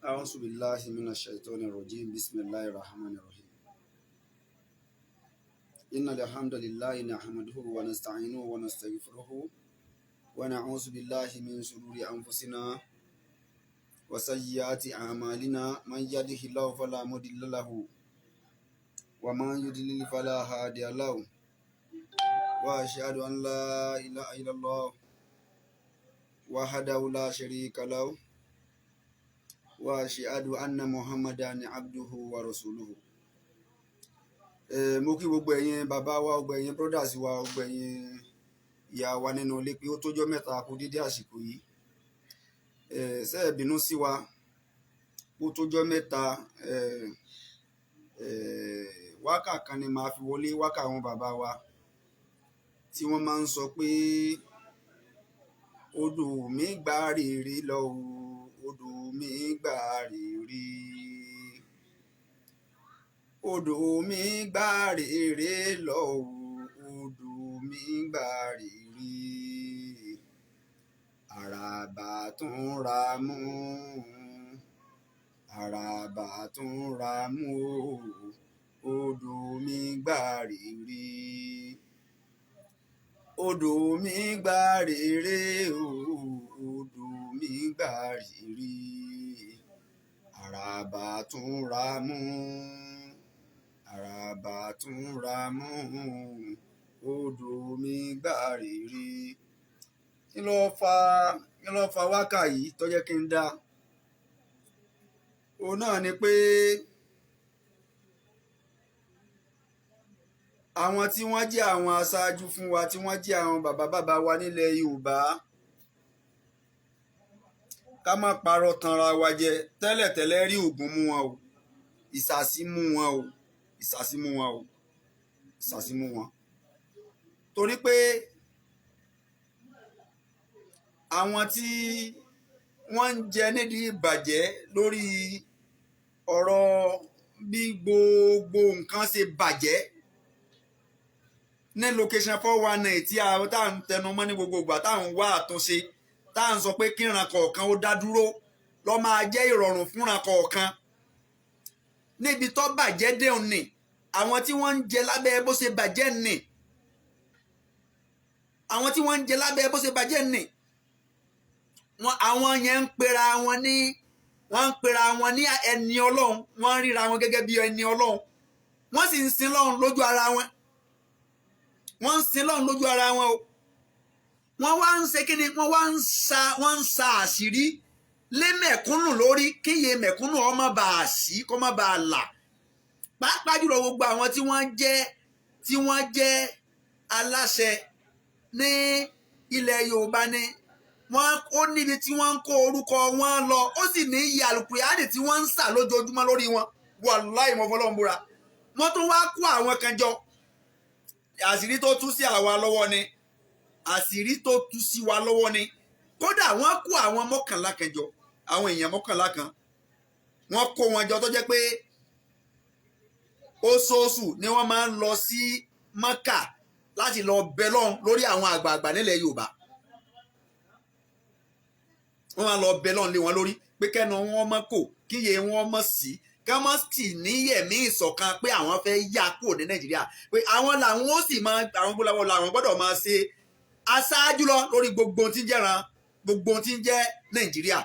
أعوذ بالله من الشيطان الرجيم بسم الله الرحمن الرحيم إن الحمد لله نحمده ونستعينه ونستغفره ونعوذ بالله من شرور أنفسنا وسيئات أعمالنا من يهده الله فلا مضل له ومن يضلل فلا هادي له وأشهد أن لا إله إلا الله وحده لا شريك له وأشهد أن محمدا عبده ورسوله. Mo kí gbogbo ẹ̀yin bàbá wa, gbogbo ẹ̀yin brothers wa, gbogbo ẹ̀yin ìyá wa nínú ilé pé ó tójọ́ mẹ́ta kú dídí àsìkò yìí. Ṣé ẹ bínú sí wa ó tójọ́ mẹ́ta. Wákà kan ni màá fi wọlé, wákà àwọn bàbá wa tí wọ́n máa ń sọ pé odò mi gbà rèrè lọ o, odò mi gbà rèrè, odò mi gbà rèrè lọ o, odò mi gbà rèrè, àràbà tún ra mú, àràbà tún ra mú o, odò mi gbà rèrè, odò mi gbà rèrè o, odò mi gbà rèrè, àràbà tún ra mú, àràbà tún ra mú, odò mi gbà rèrè. Kí ló fa wákà yìí tó jẹ́ kí n dá? Òun náà ni pé àwọn tí wọ́n jẹ́ àwọn aṣáájú fún wa, tí wọ́n jẹ́ àwọn bàbá wa nílẹ̀ Yorùbá, ká má parọ́ tanra wa jẹ. Tẹ́lẹ̀tẹ́lẹ̀ rí ògùn mú wọn o, ìsàsí mú wọn o, ìsàsí mú wọn o, ìsàsí mú wọn. Torí pé àwọn tí wọ́n ń jẹ nídìí ìbàjẹ́ lórí ọ̀rọ̀ bí gbogbo nǹkan ṣe bàjẹ́ ní location 419 tí tá à ń tẹnu mọ́ ní gbogbo ìgbà, tá à ń wá àtúnṣe, tá à ń sọ pé kíran kọ̀ọ̀kan ó dá dúró ló máa jẹ́ ìrọ̀rùn fúnra kọ̀ọ̀kan. Níbi tó bàjẹ́ dé òní, àwọn tí wọ́n ń jẹ lábẹ́ bó ṣe bàjẹ́ nì, àwọn tí wọ́n ń jẹ lábẹ́ bó ṣe bàjẹ́ nì, àwọn yẹn ń pera wọn ní, wọ́n ń pera wọn ní ẹni Ọlọ́run, wọ́n ń ríra wọn gẹ́gẹ́ bí ẹni Ọlọ́run, wọ́n sì ń sin Ọlọ́run lójú ara wọn, wọ́n ń sin Ọlọ́run lójú ara wọn o. Wọ́n wá ń ṣe kíni, wọ́n ń sa àṣírí lé mẹ̀kúnnù lórí, kíyè mẹ̀kúnnù ó má bàa sí, kó má bàa là. Pàápàá jùlọ gbogbo àwọn tí wọ́n jẹ́ aláṣẹ ní ilẹ̀ Yorùbá ni ó níbi tí wọ́n ń kó orúkọ wọn lọ, ó sì ní iye àlùkùránì tí wọ́n ń sà lójoojúmọ́ lórí wọn. Wàláhì mo fọlọ́run búra. Wọ́n tún wá kó àwọn kan jọ. Àṣírí tó tú sí àwa lọ́wọ́ ni, àṣírí tó tú sí wa lọ́wọ́ ni. Kódà wọ́n kó àwọn 11 kan jọ, àwọn èèyàn 11 kan, wọ́n kó wọn jọ tó jẹ́ pé oṣooṣù ni wọ́n máa ń lọ sí Mẹ́kà láti lọ bẹ Ọlọ́run lórí àwọn àgbààgbà nílẹ̀ Yorùbá. Wọ́n máa lọ bẹ Ọlọ́run lé wọn lórí pé kẹ́nu wọn mọ́ kò, kíyè wọn mọ́ sí, ká má sì níyẹ̀mí ìṣọ̀kan pé àwọn fẹ́ yà kúrò ní Nàìjíríà, pé àwọn làwọn ó sì máa, àwọn gbọ́dọ̀ làwọn gbọ́dọ̀ máa ṣe aṣáájú lọ lórí gbogbo tí ń jẹ́ran, gbogbo tí ń jẹ́ Nàìjíríà.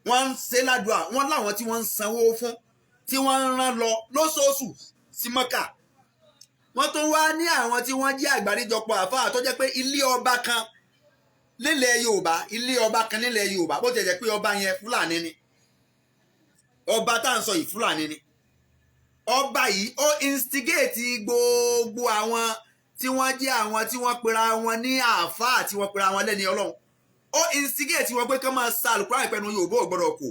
Wọ́n ń ṣe ládùúà, wọ́n láwọn tí wọ́n ń sanwó fún, tí wọ́n ń rán lọ lóṣooṣù sí Mẹ́kà. Wọ́n tún wá ní àwọn tí wọ́n jẹ́ àgbáríjọpọ̀ àfáà tó jẹ́ pé ilé ọba kan nílẹ̀ Yorùbá, ilé ọba kan nílẹ̀ Yorùbá, bó ti jẹ́ pé ọba yẹn Fúlàní ni, ọba tá à ń sọ yìí Fúlàní ni. Ọba yìí ó instigate gbogbo àwọn tí wọ́n jẹ́ àwọn tí wọ́n pera wọn ní àáfàá, tí wọ́n pera wọn lẹ́ni Ọlọ́run. Ó instigate wọn pé kí wọ́n máa sa àlùkùránì pẹ̀lú Yorùbá ò gbọ́dọ̀ kò.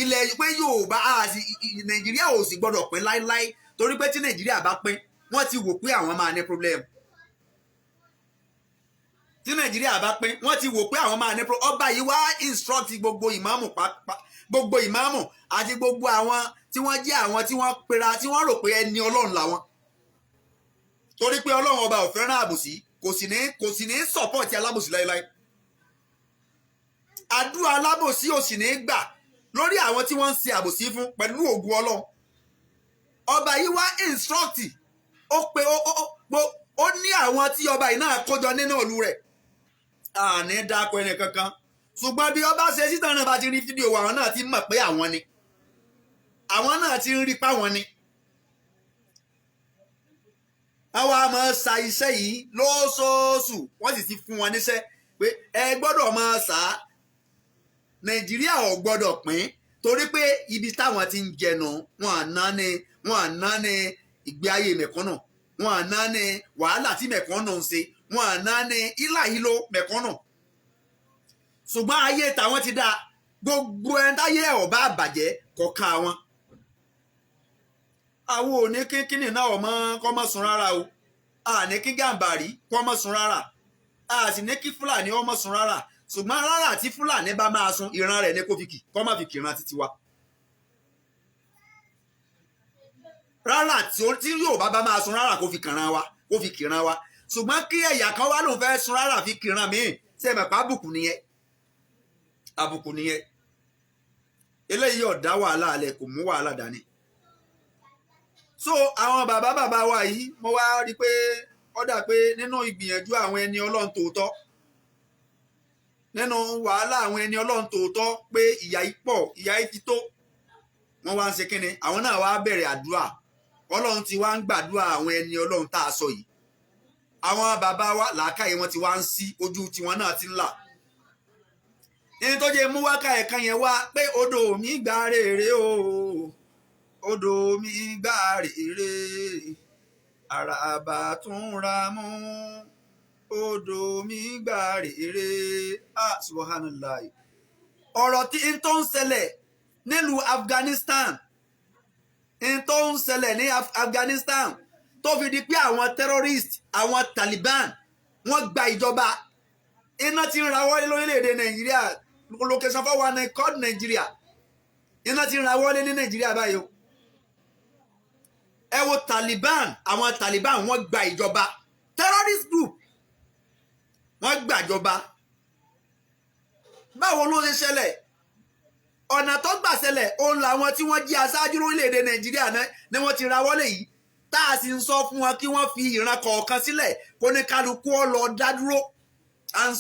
Ilẹ̀ pé Yorùbá àti Nàìjíríà ò sì gbọ́dọ̀ pín láíláí, torí pé tí Nàìjíríà bá pín, wọ́n ti wò pé àwọn máa ní problem. Tí Nàìjíríà bá pín, wọ́n ti wò pé àwọn máa ní problem. Ọba yìí wá instruct gbogbo ìmáàmù gbogbo ìmáàmù àti gbogbo àwọn tí wọ́n jẹ́ àwọn tí wọ́n pera, tí wọ́n rò pé ẹni Ọlọ́run làwọn. Torí pé Ọlọ́run ọba ò fẹ́ràn àbòsí, kò sì ní support alábòsí láíláí. Àdúrà alábòsí ò sì ní gbà. lórí àwọn tí wọ́n ń ṣe àbòsí fún pẹ̀lú ògùn Ọlọ́run. Ọba yìí wá instruct ó ní àwọn tí ọba yìí náà kójọ nínú ìlú rẹ̀ àní dáko ẹni kankan ṣùgbọ́n bí ọba ṣe sítan náà bá ti rí fídíò àwọn náà ti mọ̀ pé àwọn ni àwọn náà ti ń rí páwọn ni. àwọn àmọ́ sa iṣẹ́ yìí lóṣooṣù wọ́n sì ti fún wọn níṣẹ́ pé ẹ gbọ́dọ̀ máa sá Nàìjíríà ò gbọ́dọ̀ pín torí pé ibi táwọn ti ń jẹnu wọn àná ní ìgbé ayé mẹ̀kúnnù wọn àná ní wàhálà tí mẹ̀kúnnù ń ṣe wọn àná ní ìlàhílò mẹ̀kúnnù ṣùgbọ́n ayé tàwọn ti dáa gbogbo ẹni táyé ẹ̀ ọba àbàjẹ́ kọ̀ọ̀kan àwọn. àwọn ò ní kínkínní náà ọmọ kọ́ mọ́ sun rárá o a ní kí Gàmbàrí kọ́ mọ́ sun rárá a sì ní kí Fúlàní ọmọ sun rárá ṣùgbọ́n rárá tí Fúlàní bá máa sun ìran rẹ̀ ní kó fi kì kọ́ má fi kìran títí wa. rárá tí Yorùbá bá máa sun rárá kó fi kìran wa kó fi kìran wa ṣùgbọ́n kí ẹ̀yà kan wá lòun fẹ́ sun rárá fi kìran míì ṣe mẹ̀pá àbùkù nìyẹn àbùkù nìyẹn eléyìí ọ̀dá wàhálà alẹ̀ kò mú wàhálà dání. so àwọn bàbá wa yìí mo wá rí i pé ó dà pé nínú ìgbìyànjú àwọn ẹni Ọlọ́run tòótọ́ nínú wàhálà àwọn ẹni Ọlọ́run tòótọ́ pé ìyà yìí pọ̀ ìyà yìí ti tó wọ́n wá ń ṣe kínni àwọn náà wá bẹ̀rẹ̀ àdúrà Ọlọ́run ti wá ń gbàdúrà àwọn ẹni Ọlọ́run tá a sọ yìí àwọn bàbá wa làákàyè wọn ti wá ń sí ojú tiwọn náà ti ń là ní tó jẹ́ mú wákà ẹ̀ka yẹn wá pé odò mi gbà rèrè o odò mi gbà rèrè àràbà tún ra mú odò mi gbà rèrè subhanallah. ọ̀rọ̀ tí n tó ń ṣẹlẹ̀ nílùú Afghanistan n tó ń ṣẹlẹ̀ ní Afghanistan tó fi di pé àwọn terrorist àwọn Taliban wọ́n gba ìjọba iná ti ń rawọ́lé lórílẹ̀‐èdè Nàìjíríà location 419 called Nàìjíríà iná ti ń rawọ́lé ní Nàìjíríà báyìí o. ẹ wo Taliban àwọn Taliban wọ́n gba ìjọba terrorist group wọ́n gbàjọba. báwo ló ṣe ṣẹlẹ̀ ọ̀nà tó gbà ṣẹlẹ̀ òun làwọn tí wọ́n jí aṣáájú lórílẹ̀‐èdè Nàìjíríà ni wọ́n ti rawọ́lé yìí tá a sì ń sọ fún wọn kí wọ́n fi ìran kọ̀ọ̀kan sílẹ̀ kó ní kálukú ó lọ dá dúró à ń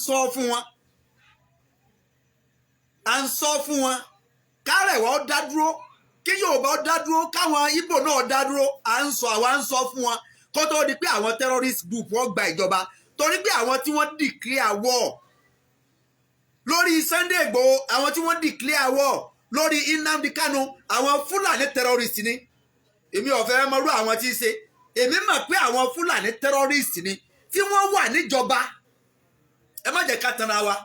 sọ fún wọn kárẹ̀wá ó dá dúró kí Yorùbá ó dá dúró káwọn Ìgbò náà dá dúró àwa ń sọ fún wọn kó tó di pé àwọn terrorist group wọ́n gba ìjọba torí pé àwọn tí wọ́n declare war lórí Sunday Igboho àwọn tí wọ́n declare war lórí Nnamdi Kanu àwọn Fúlàní terrorist ni èmi ò fẹ́ mọ̀rú àwọn tí ń ṣe èmi mọ̀ pé àwọn Fúlàní terrorist ni tí wọ́n wà níjọba ẹ má jẹ́ ká tanra wa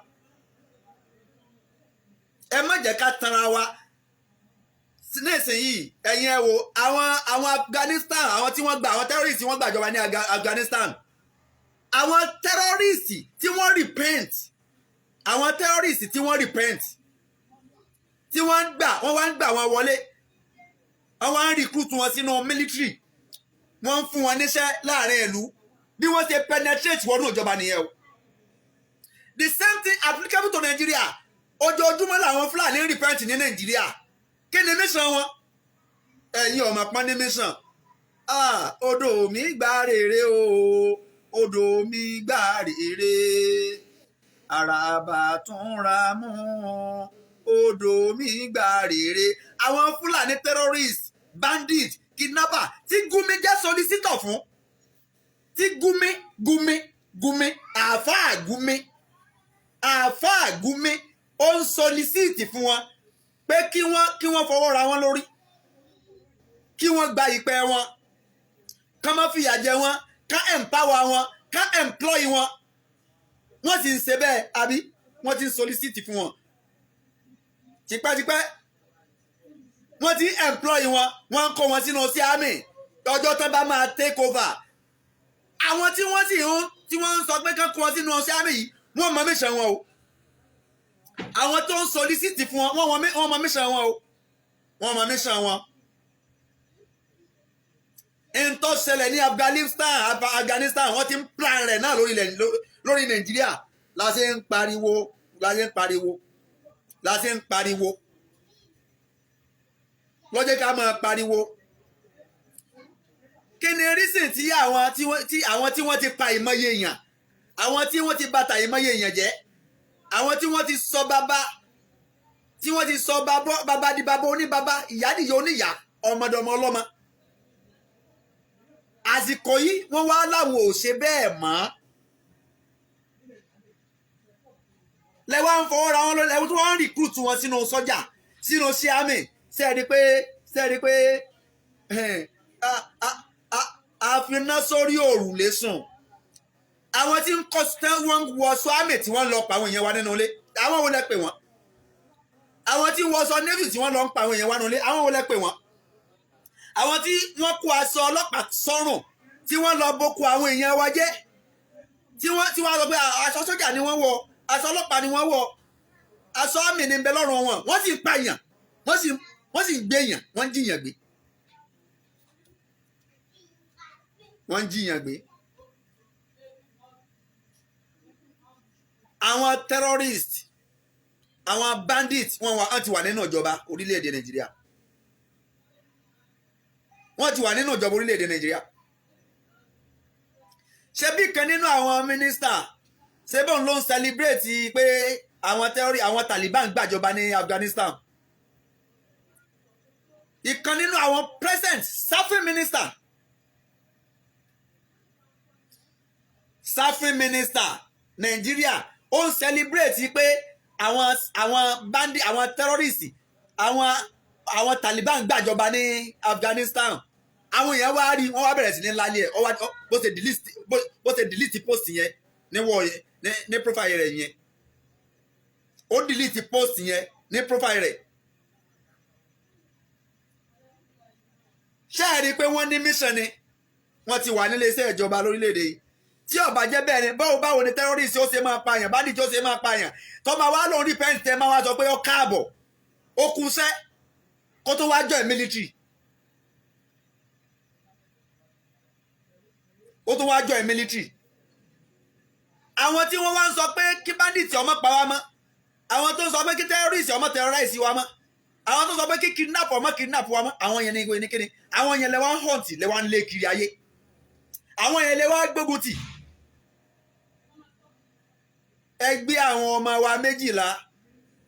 ẹ má jẹ́ ká tanra wa nísìnyìí ẹ̀yin ẹ wo àwọn Afghanistan àwọn tí wọ́n gba àwọn terrorist tí wọ́n gbàjọba ní Afghanistan àwọn terrorist tí wọ́n repent àwọn terrorist tí wọ́n repent tí wọ́n wá ń gbà wọn wọlé wọ́n wá ń recruit wọn sínú military wọ́n ń fún wọn níṣẹ́ láàrin ìlú bí wọ́n ṣe penetrate wọnú ìjọba nìyẹn o. The same thing applicable to Nigeria ojoojúmọ́ làwọn Fúlàní repent ní Nàìjíríà kí ni mission wọn ẹ̀yin ọmọ pọ́n ní mission odò mi gbà rèrè o odò mi gbà rèrè àràbà tún ra mú odò mi gbà rèrè àwọn Fúlàní terrorist bandit kidnapper tí Gumi jẹ́ solicitor fún tí Gumi àáfàá Gumi ó ń solicit fún wọn pé kí wọ́n fọwọ́ ra wọn lórí kí wọ́n gba ìpẹ́ wọn ká má fìyà jẹ wọn ká empower wọn ká employ wọn wọ́n ti ń ṣe bẹ́ẹ̀ àbí wọ́n ti ń solicit fún wọn tipẹ́tipẹ́ wọ́n ti employ wọn wọ́n ń kó wọn sínú sí àmì ọjọ́ tó bá máa take over àwọn tí wọ́n ń sọ pé kán kó wọn sínú sí àmì yìí wọ́n mọ mission wọn o àwọn tó ń solicit fún wọn wọ́n mọ mission wọn o wọ́n mọ mission wọn. n tó ṣẹlẹ̀ ní Afghanistan wọ́n ti ń plan rẹ̀ náà lórí Nàìjíríà la ṣe ń pariwo lọ́jọ́ ká máa pariwo. Kí ni reason tí àwọn tí wọ́n ti pa ìmọye èèyàn, àwọn tí wọ́n ti bàtà ìmọye èèyàn jẹ́, àwọn tí wọ́n ti sọ bàbá, tí wọ́n ti sọ bàbá di bàbá oníbàbá, ìyá dìyẹ oníyà, ọmọdọmọ ọlọ́mọ. Àsìkò yìí wọ́n wá láwọn ò ṣe bẹ́ẹ̀ mọ́. Lẹ́wọ́ ń fọwọ́ ra wọn lọ́lẹ́ tí wọ́n ń recruit wọn sínú sọ́jà, sínú síámì. Sẹ́ẹ̀rí pé àfiná sórí òrùlé sùn. Àwọn tí ń kọ́ wọ́n wọ aṣọ àmì tí wọ́n lọ pa àwọn èèyàn wa nínú ilé, àwọn wo lẹ pè wọ́n? Àwọn tí wọ́n sọ navy tí wọ́n lọ ń pa àwọn èèyàn wa nínú ilé, àwọn wo lẹ pè wọ́n? Àwọn tí wọ́n kó aṣọ ọlọ́pàá sọ́rùn tí wọ́n lọ boko àwọn èèyàn wa jẹ́, tí wọ́n sọ pé aṣọ sójà ni wọ́n wọ, aṣọ ọlọ́pàá ni wọ́n wọ, aṣọ àmì ni ń bẹ lọ́rùn wọn, wọ́n sì ń pààyàn, wọ́n sì ń gbéyàn, wọ́n ń jiyàn gbé. Wọ́n ń jiyàn gbé. Àwọn terrorist, àwọn bandit wọ́n ti wà nínú ìjọba orílẹ̀-èdè Nàìjíríà. Wọ́n ti wà nínú ìjọba orílẹ̀-èdè Nàìjíríà. Ṣé bí kan nínú àwọn mínísítà ṣé bọ́n ló ń celebrate pé àwọn Taliban gbàjọba ní Afghanistan? Ìkan nínú àwọn present Suffering minister Nàìjíríà ó ń celebrate pé àwọn bandit, àwọn terrorist, àwọn Taliban gbàjọba ní Afghanistan. Àwọn èèyàn wá rí, wọ́n wá bẹ̀rẹ̀ sí ní lálẹ́ ẹ̀, bó ṣe delete post yẹn ní profile rẹ̀ yẹn, ó delete post yẹn ní profile rẹ̀. Ṣé ẹ rí i pé wọ́n ní mission ni wọ́n ti wà nílé iṣẹ́ ìjọba lórílẹ̀‐èdè yìí? Tí ó bá jẹ́ bẹ́ẹ̀ ni báwo ni terrorist ó ṣe máa pààyàn, bandit ó ṣe máa pààyàn, tó máa wá lóun repent tẹ́ máa wá sọ pé ó káàbọ̀, ó kúnṣẹ́ kó tó wá join military. Ó tó wá join military. Àwọn tí wọ́n wá ń sọ pé kí bandit ọmọ pa wá mọ́, àwọn tó ń sọ pé kí terrorist ọmọ terrorize wá mọ́, àwọn tó ń sọ pé kí kidnap ọmọ kidnap wá mọ́, àwọn yẹn ní kíni, àwọn yẹn lẹ wá ń hunt, lẹ wá ń lé kiri ayé, àwọn yẹn lẹ wá gbógun tì. Ẹgbẹ́ àwọn ọmọ wa 12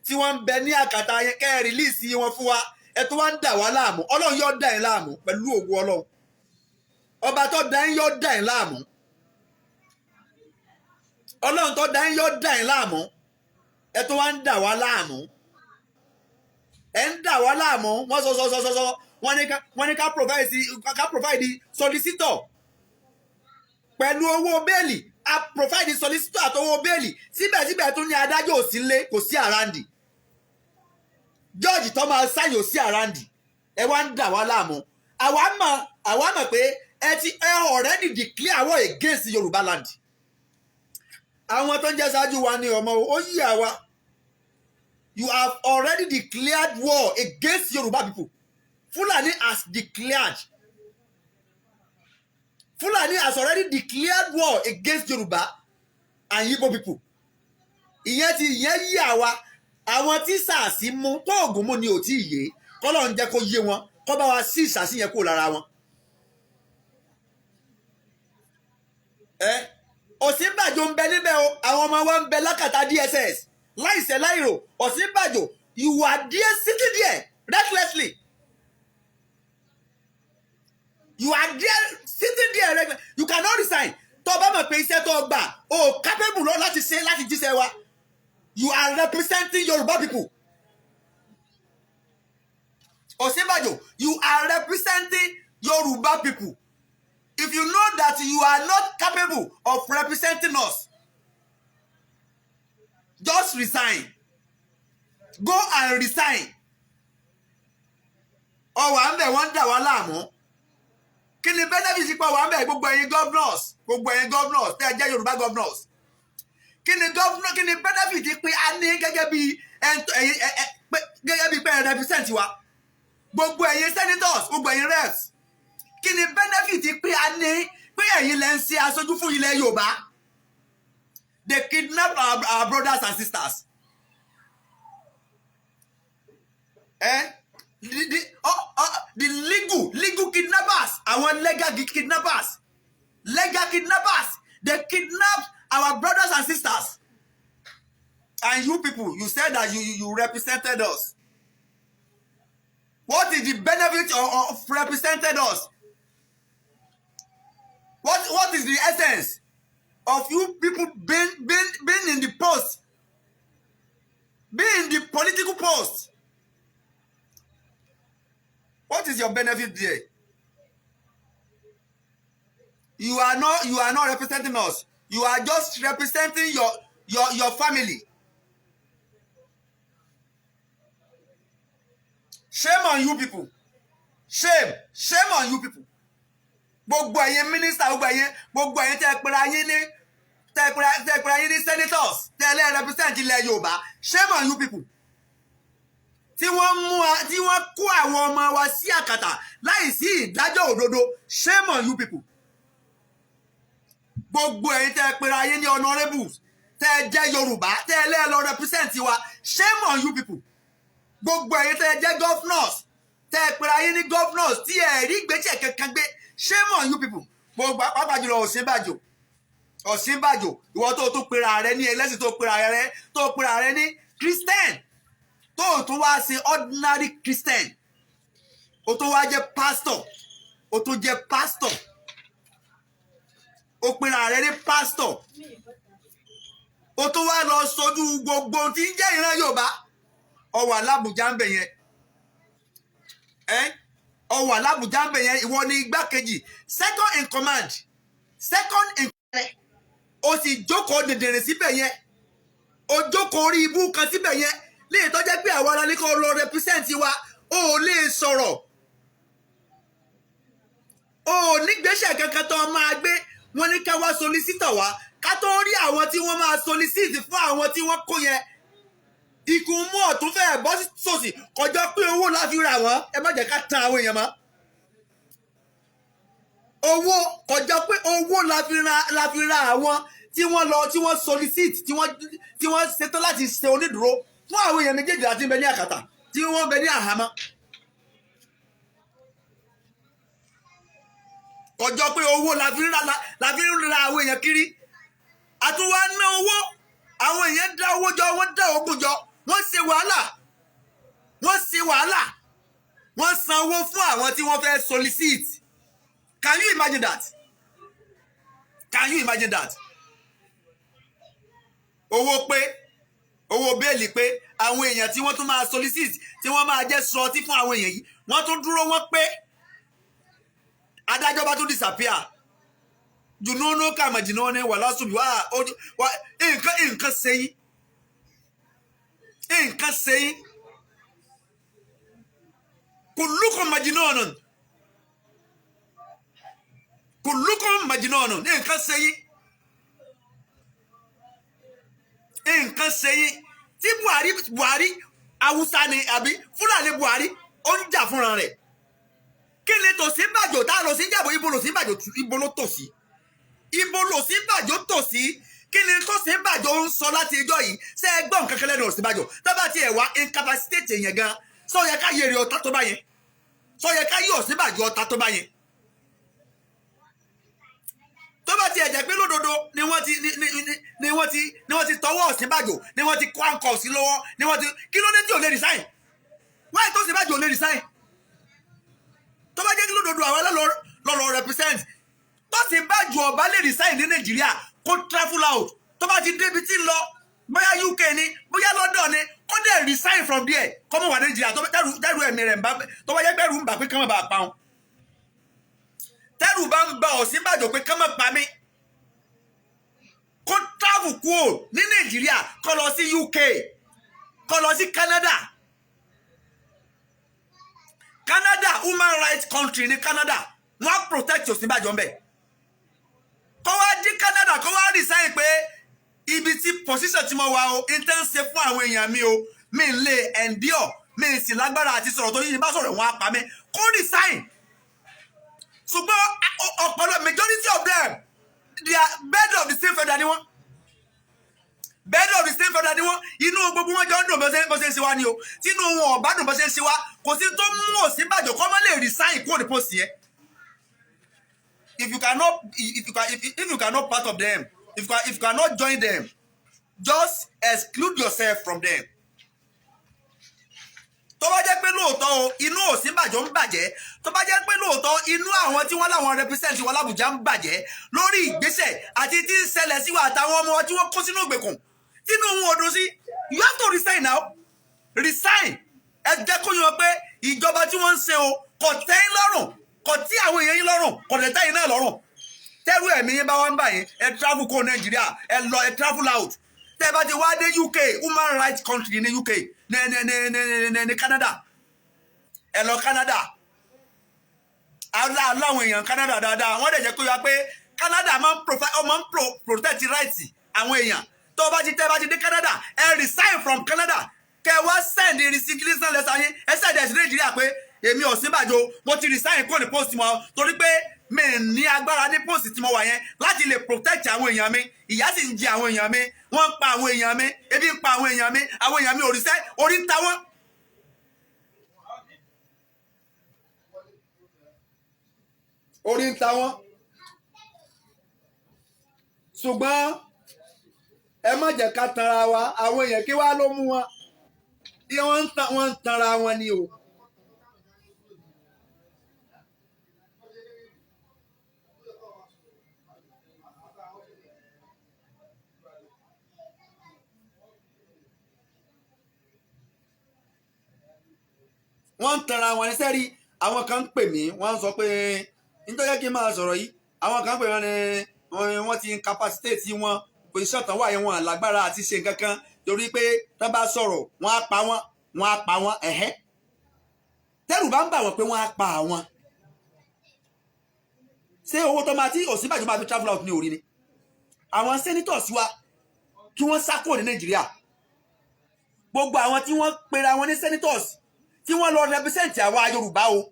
tí wọ́n ń bẹ ní àkàtà yẹn, kẹ́ ẹ release wọn fún wa, ẹ tó wá ń dà wá láàmú. Ọlọ́run yóò dà yín láàmú pẹ̀lú ògo Ọlọ́run. Ọba tó dá yín yóò dà yín láàmú. Ọlọ́run tó dá yín yóò dà yín láàmú. Ẹ tó wá ń dà wá láàmú. Ẹ ń dà wá láàmú. Wọ́n sọ wọ́n ní ká provide solicitor pẹ̀lú owó bẹ́ẹ̀lì. A provide solicitor àtọwọ́ bẹ́ẹ̀lì. Síbẹ̀síbẹ̀ tó ní adájọ́ ò sí nílé, kò sí àràǹdì. George tó máa sáyìn ò sí àràǹdì. Ẹ wá ń dà wá láàmú. Àwa mọ̀ pé ẹ already declare war against Yorùbá land. Àwọn tó ń jẹ́ ṣáájú wa ní ọmọ ó yí àwa. You have already declared war against Yorùbá people. Fulani has declared. Fulani has already declared war against Yorùbá and Igbo people. Ìyẹn yí àwa. Àwọn tí SARS mú tó ògùn mú ni ò tí ì yé. Kọ́lọ́run jẹ́ kó yé wọn. Kọ́ bá wa sí ìsàsí yẹn kó lára wọn. Ọ̀ṣínbàjò ń bẹ níbẹ̀ o, àwọn ọmọ wa ń bẹ lákàtà DSS. Láìṣẹ̀ láìrò, Ọ̀ṣínbàjò, you are there sitting there recklessly. You are there sitting there recklessly. You cannot resign. Tó bá mọ̀ pé iṣẹ́ tó gbà, o capable lọ láti ṣe láti jíṣẹ́ wa. You are representing Yoruba people. Ọ̀ṣínbàjò, you are representing Yoruba people. If you know that you are not capable of representing us, just resign. Go and resign. Ọwọ́ à ń bẹ̀ wọ́n ń dà wá láàmú. Kí ni benefit pa wà ń bẹ̀ gbogbo ẹ̀yin governors tẹ́ ẹ jẹ́ Yorùbá governors? Kí ni benefit pé a ní gẹ́gẹ́ bí pé ẹ represent wa? Gbogbo ẹ̀yin senators, gbogbo ẹ̀yin reps. Kí ni benefit pé a ní pé ẹ̀yin lẹ ń ṣe aṣojú fún ilẹ̀ Yorùbá? They kidnap our brothers and sisters. kidnappers, legal kidnappers. They kidnap our brothers and sisters. And you people, you said that you represented us. What is the benefit of represented us? What is the essence of you people being in the post, being in the political post? What is your benefit there? You are not representing us. You are just representing your family. Shame on you people. Shame on you people. Gbogbo ẹ̀yin minister, gbogbo ẹ̀yin tẹ́ pera yín ní senators, tẹ́lẹ̀ represent ilẹ̀ Yorùbá. Shame on you people. Tí wọ́n kó àwọn ọmọ wa sí àkàtà láì sí ìdájọ́ òdodo. Shame on you people. Gbogbo ẹ̀yin tẹ́ pera yín ní honourables, tẹ́ jẹ́ Yorùbá, tẹ́lẹ̀ lọ represent wa. Shame on you people. Gbogbo ẹ̀yin tẹ́ jẹ́ governors, tẹ́ pera yín ní governors tí ẹ rí ìgbésẹ̀ kankan gbé. Shame on you people. Gbogbo pàápàá jùlọ Ọ̀ṣínbàjò, ìwọ tó pera rẹ ní ẹlẹ́sìn, tó pera rẹ ní Christian, tó tún wá ṣe ordinary Christian, ó tó wá jẹ́ pastor, ó tó jẹ́ pastor, ó pera rẹ ní pastor, ó tó wá lọ sójú gbogbo tí ń jẹ́ ìran Yorùbá. Ó wà l'Ábùjá ń bẹ̀ yẹn, ó wà l'Ábùjá ń bẹ̀ yẹn, ìwọ ni igbákejì, second in command, ó sì jókòó dèdèrè síbẹ̀ yẹn, ó jókòó orí ibú kan síbẹ̀ yẹn, léè tó jẹ́ pé àwọn ará ní kó lọ represent wa, ó lè sọ̀rọ̀, ó nígbésẹ̀ kankan tó máa gbé. Wọ́n ní ká wá solicitor wá, ká tó rí àwọn tí wọ́n máa solicit fún àwọn tí wọ́n kó yẹn. Ikú mú ọ̀tún fẹ́ bọ́ sòsì, kọjọ́ pé owó la fi ra wọ́n. Ẹ má jẹ́ ká tan àwọn èèyàn mọ́. Owó kọjọ́ pé owó la fi ra àwọn tí wọ́n solicit, tí wọ́n ṣetán láti ṣe onídùúró fún àwọn èèyàn méjèèjì àti bẹ ní àkàtà, tí wọ́n bẹ ní àhámọ́. Kọjọ́ pé owó la fi ra àwọn èèyàn kiri. Àtúwá ná owó, àwọn èèyàn dá owó jọ, wọ́n dá ogún jọ, wọ́n ṣe wàhálà, wọ́n san owó fún àwọn tí wọ́n fẹ́ solicit. Can you imagine that? Can you imagine that? Owó bẹ́ẹ̀lì pé àwọn èèyàn tí wọ́n tún máa solicit, tí wọ́n máa jẹ́ sọtí fún àwọn èèyàn yìí, wọ́n tún dúró wọ́n pé adájọ́ bá tún disappear. Jùnúnú kàmàjìnà ní wà lásùbí wá nǹkan ṣe yín. Kullukum majnunun. Nǹkan ṣe yín. Tí Buhari Haúsá ni àbí Fúlàní Buhari ó ń jà fúnra rẹ̀. Kí ni tòsínbàjò tá lọ sí ìjàbọ̀ ibo ló tò sí? Ibo l'Ọ̀ṣínbàjò tò sí? Kí ni tòsínbàjò ń sọ láti ẹjọ́ yìí? Ṣé ẹ gbọ́ nǹkan kan lẹ́nu Ọ̀ṣínbàjò? Tó bá tiẹ̀ wá incapacitate èèyàn gan, sọ yẹ ká yèrè ọ̀tá tó bá yẹn? Sọ yẹ ká yí Ọ̀ṣínbàjò ọ̀tá tó bá yẹn? Tó bá tiẹ̀ jẹ́ pé lódodo ni wọ́n ti tọwọ́ Ọ̀ṣínbàjò, ni wọ́n ti kó àǹkọ̀ sí lọ́wọ́, ni wọ́n ti kí ló dé tí ò lè resign? Why tó Ọ̀ṣínbàjò ò lè resign? Tó bá jẹ́ kí lódodo àwọn lọ́lọ́ represent, tó Ọ̀ṣínbàjò ọba lè resign ní Nàìjíríà kó travel out. Tó bá ti débi tí ń lọ, bóyá UK ni, bóyá London ni, kó dẹ̀ resign from there, kó mọ̀ wà Nàìjíríà. Tó bá dẹ́rù ẹ̀mí rẹ̀ ń bá, tó bá jẹ́ bẹ́rù ń bà pé kán má bàa pa wọn. Tẹ́rù bá ń ba Ọ̀ṣínbàjò pé kán má pa mí, kó travel kúrò ní Nàìjíríà, kó lọ sí UK, kó lọ sí Canada. Human rights country ní Canada, wọ́n protect Ọ̀ṣínbàjò ń bẹ̀. Kó wá dí Canada, kó wá resign pé ibi tí position tí mo wà o, intense fún àwọn èèyàn mi o, mi lè endure, mi sì lágbára àti sọ̀rọ̀ tó yìí bá sọ̀rọ̀ wọn á pa mí, kó resign. Ṣùgbọ́n ọ̀pọ̀lọpọ̀ majority of them, they are bed of the same feather ni wọ́n. Inú gbogbo wọn jọ ń dùn bó ṣe ń ṣe wá ni o. Tínú wọn ọ̀bá dùn bó ṣe ń ṣe wá, kò sí tó mú Ọ̀ṣínbàjò kó má lè resign kúrò ní post yẹn. if you cannot if you cannot part of them, if you cannot join them, just exclude yourself from them. tó bá jẹ́ pé lóòótọ́ o inú Ọ̀ṣínbàjò ń bàjẹ́, tó bá jẹ́ pé lóòótọ́ inú àwọn tí wọ́n láwọn represent wọn l'Àbújá ń bàjẹ́ lórí ìgbésẹ̀ àti tí ń ṣẹlẹ̀ sí wa àtàwọn ọmọ tí wọ́n kó sínú ìgbèkùn tínú wọn ò dùn sí, you have to resign now. Resign. Ẹ jẹ́ kó yọ pé ìjọba tí wọ́n ń ṣe o kò tẹ́ yín lọ́rùn, kò tí àwọn èèyàn yín lọ́rùn, kò tẹ́ tẹ́yìn náà lọ́rùn. Tẹ́rù ẹ̀mí yín bá wá ń bà yín, ẹ travel kó Nàìjíríà, ẹ travel out. Tẹ́ bá ti wá dé UK, human rights country ní UK, ní Canada, ẹ lọ Canada. Aláwọn èèyàn Canada dáadáa, wọ́n dẹ̀ jẹ́ kó yọ pé Canada máa ń protect rights àwọn èèyàn. Tẹ́ bá ti dé Canada, ẹ resign from Canada. Kẹ wá send resignation letter yín, ẹ send ẹ̀ sí Nàìjíríà pé èmi Ọ̀ṣínbàjò mo ti resign kó ní post wọn torí pé mi ní agbára ní post tí mo wà yẹn láti lè protect àwọn èèyàn mi. Ìyà sì ń jẹ àwọn èèyàn mi, wọ́n ń pa àwọn èèyàn mi, ebi ń pa àwọn èèyàn mi òrìṣẹ́ orí ń ta wọ́n. Orí ń ta wọ́n. Ṣùgbọ́n ẹ má jẹ́ ká tanra wa, àwọn èèyàn kí wá ló mú wọn. Wọ́n ń tanra wọn ni o. Wọ́n ń tanra wọn ní sẹ́rí. Àwọn kan ń pè mí, wọ́n ń sọ pé nítorí kí n máa sọ̀rọ̀ yìí, àwọn kan ń pè wọ́n ní wọ́n ti ń capacitate wọn, position tán wà yẹn wọn lágbára àti ṣe nǹkan kan torí pé tán bá sọ̀rọ̀ wọ́n á pa wọ́n ẹ̀hẹ́. Tẹ́rù bá ń bà wọ́n pé wọ́n á pa àwọn. Ṣé owó tó máa tí Ọ̀ṣínbàjò máa fi travel out ní orí ni? Àwọn senators wa kí wọ́n sá kúrò ní Nàìjíríà. Gbogbo àwọn tí wọ́n pera wọn ní senators tí wọ́n lọ represent àwa Yorùbá o,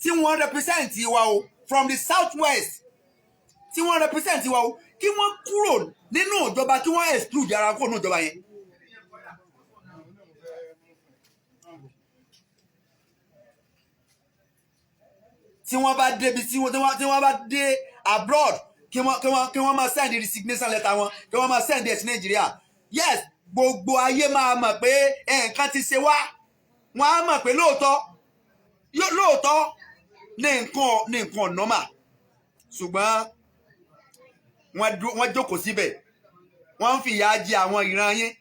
tí wọ́n represent wa o from the south west, tí wọ́n represent wa o, kí wọ́n kúrò nínú ìjọba, kí wọ́n exclude ara kúrò nínú ìjọba yẹn. Tí wọ́n bá débi tí wọ́n bá dé abroad, kí wọ́n máa send resignation letter wọn, kí wọ́n máa send ẹ̀ sí Nàìjíríà. Yes, gbogbo ayé máa mọ̀ pé nǹkan ti ṣe wá. Wọ́n á mọ̀ pé lóòótọ́ ní nǹkan normal. Ṣùgbọ́n wọ́n jókòó síbẹ̀, wọ́n ń fìyà jẹ àwọn ìran yín.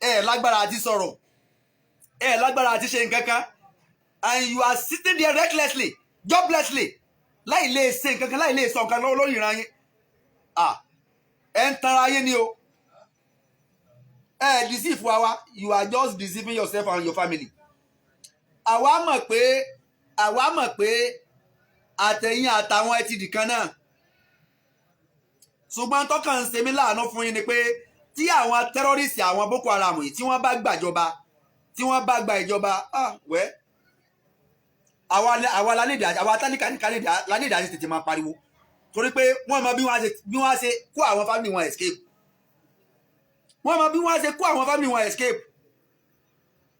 Ẹ lágbára àti sọ̀rọ̀, ẹ lágbára àti ṣe nǹkan kan, and you are sitting there recklessly, joblessly, láì lè ṣe nǹkan kan, láì lè sọ nǹkan lórí ìran yín. Ẹ ń tanra yín ni o. Ẹ deceive wa, you are just deceiving yourself and your family. Àwa mọ̀ pé àtẹ̀yìn àtàwọn ẹ ti dìkan náà. Ṣùgbọ́n tọ́kàn ń ṣe mí láàánú fún yín ni pé tí àwọn tẹ́rọ́rìsì àwọn Boko Haram yìí tí wọ́n bá gbàjọba, tí wọ́n bá gba ìjọba, àwa tálíkà lánìdá sí tètè máa pariwo torí pé wọ́n mọ bí wọ́n ṣe kó àwọn family wọn escape. Wọ́n mọ bí wọ́n ṣe kó àwọn family wọn escape.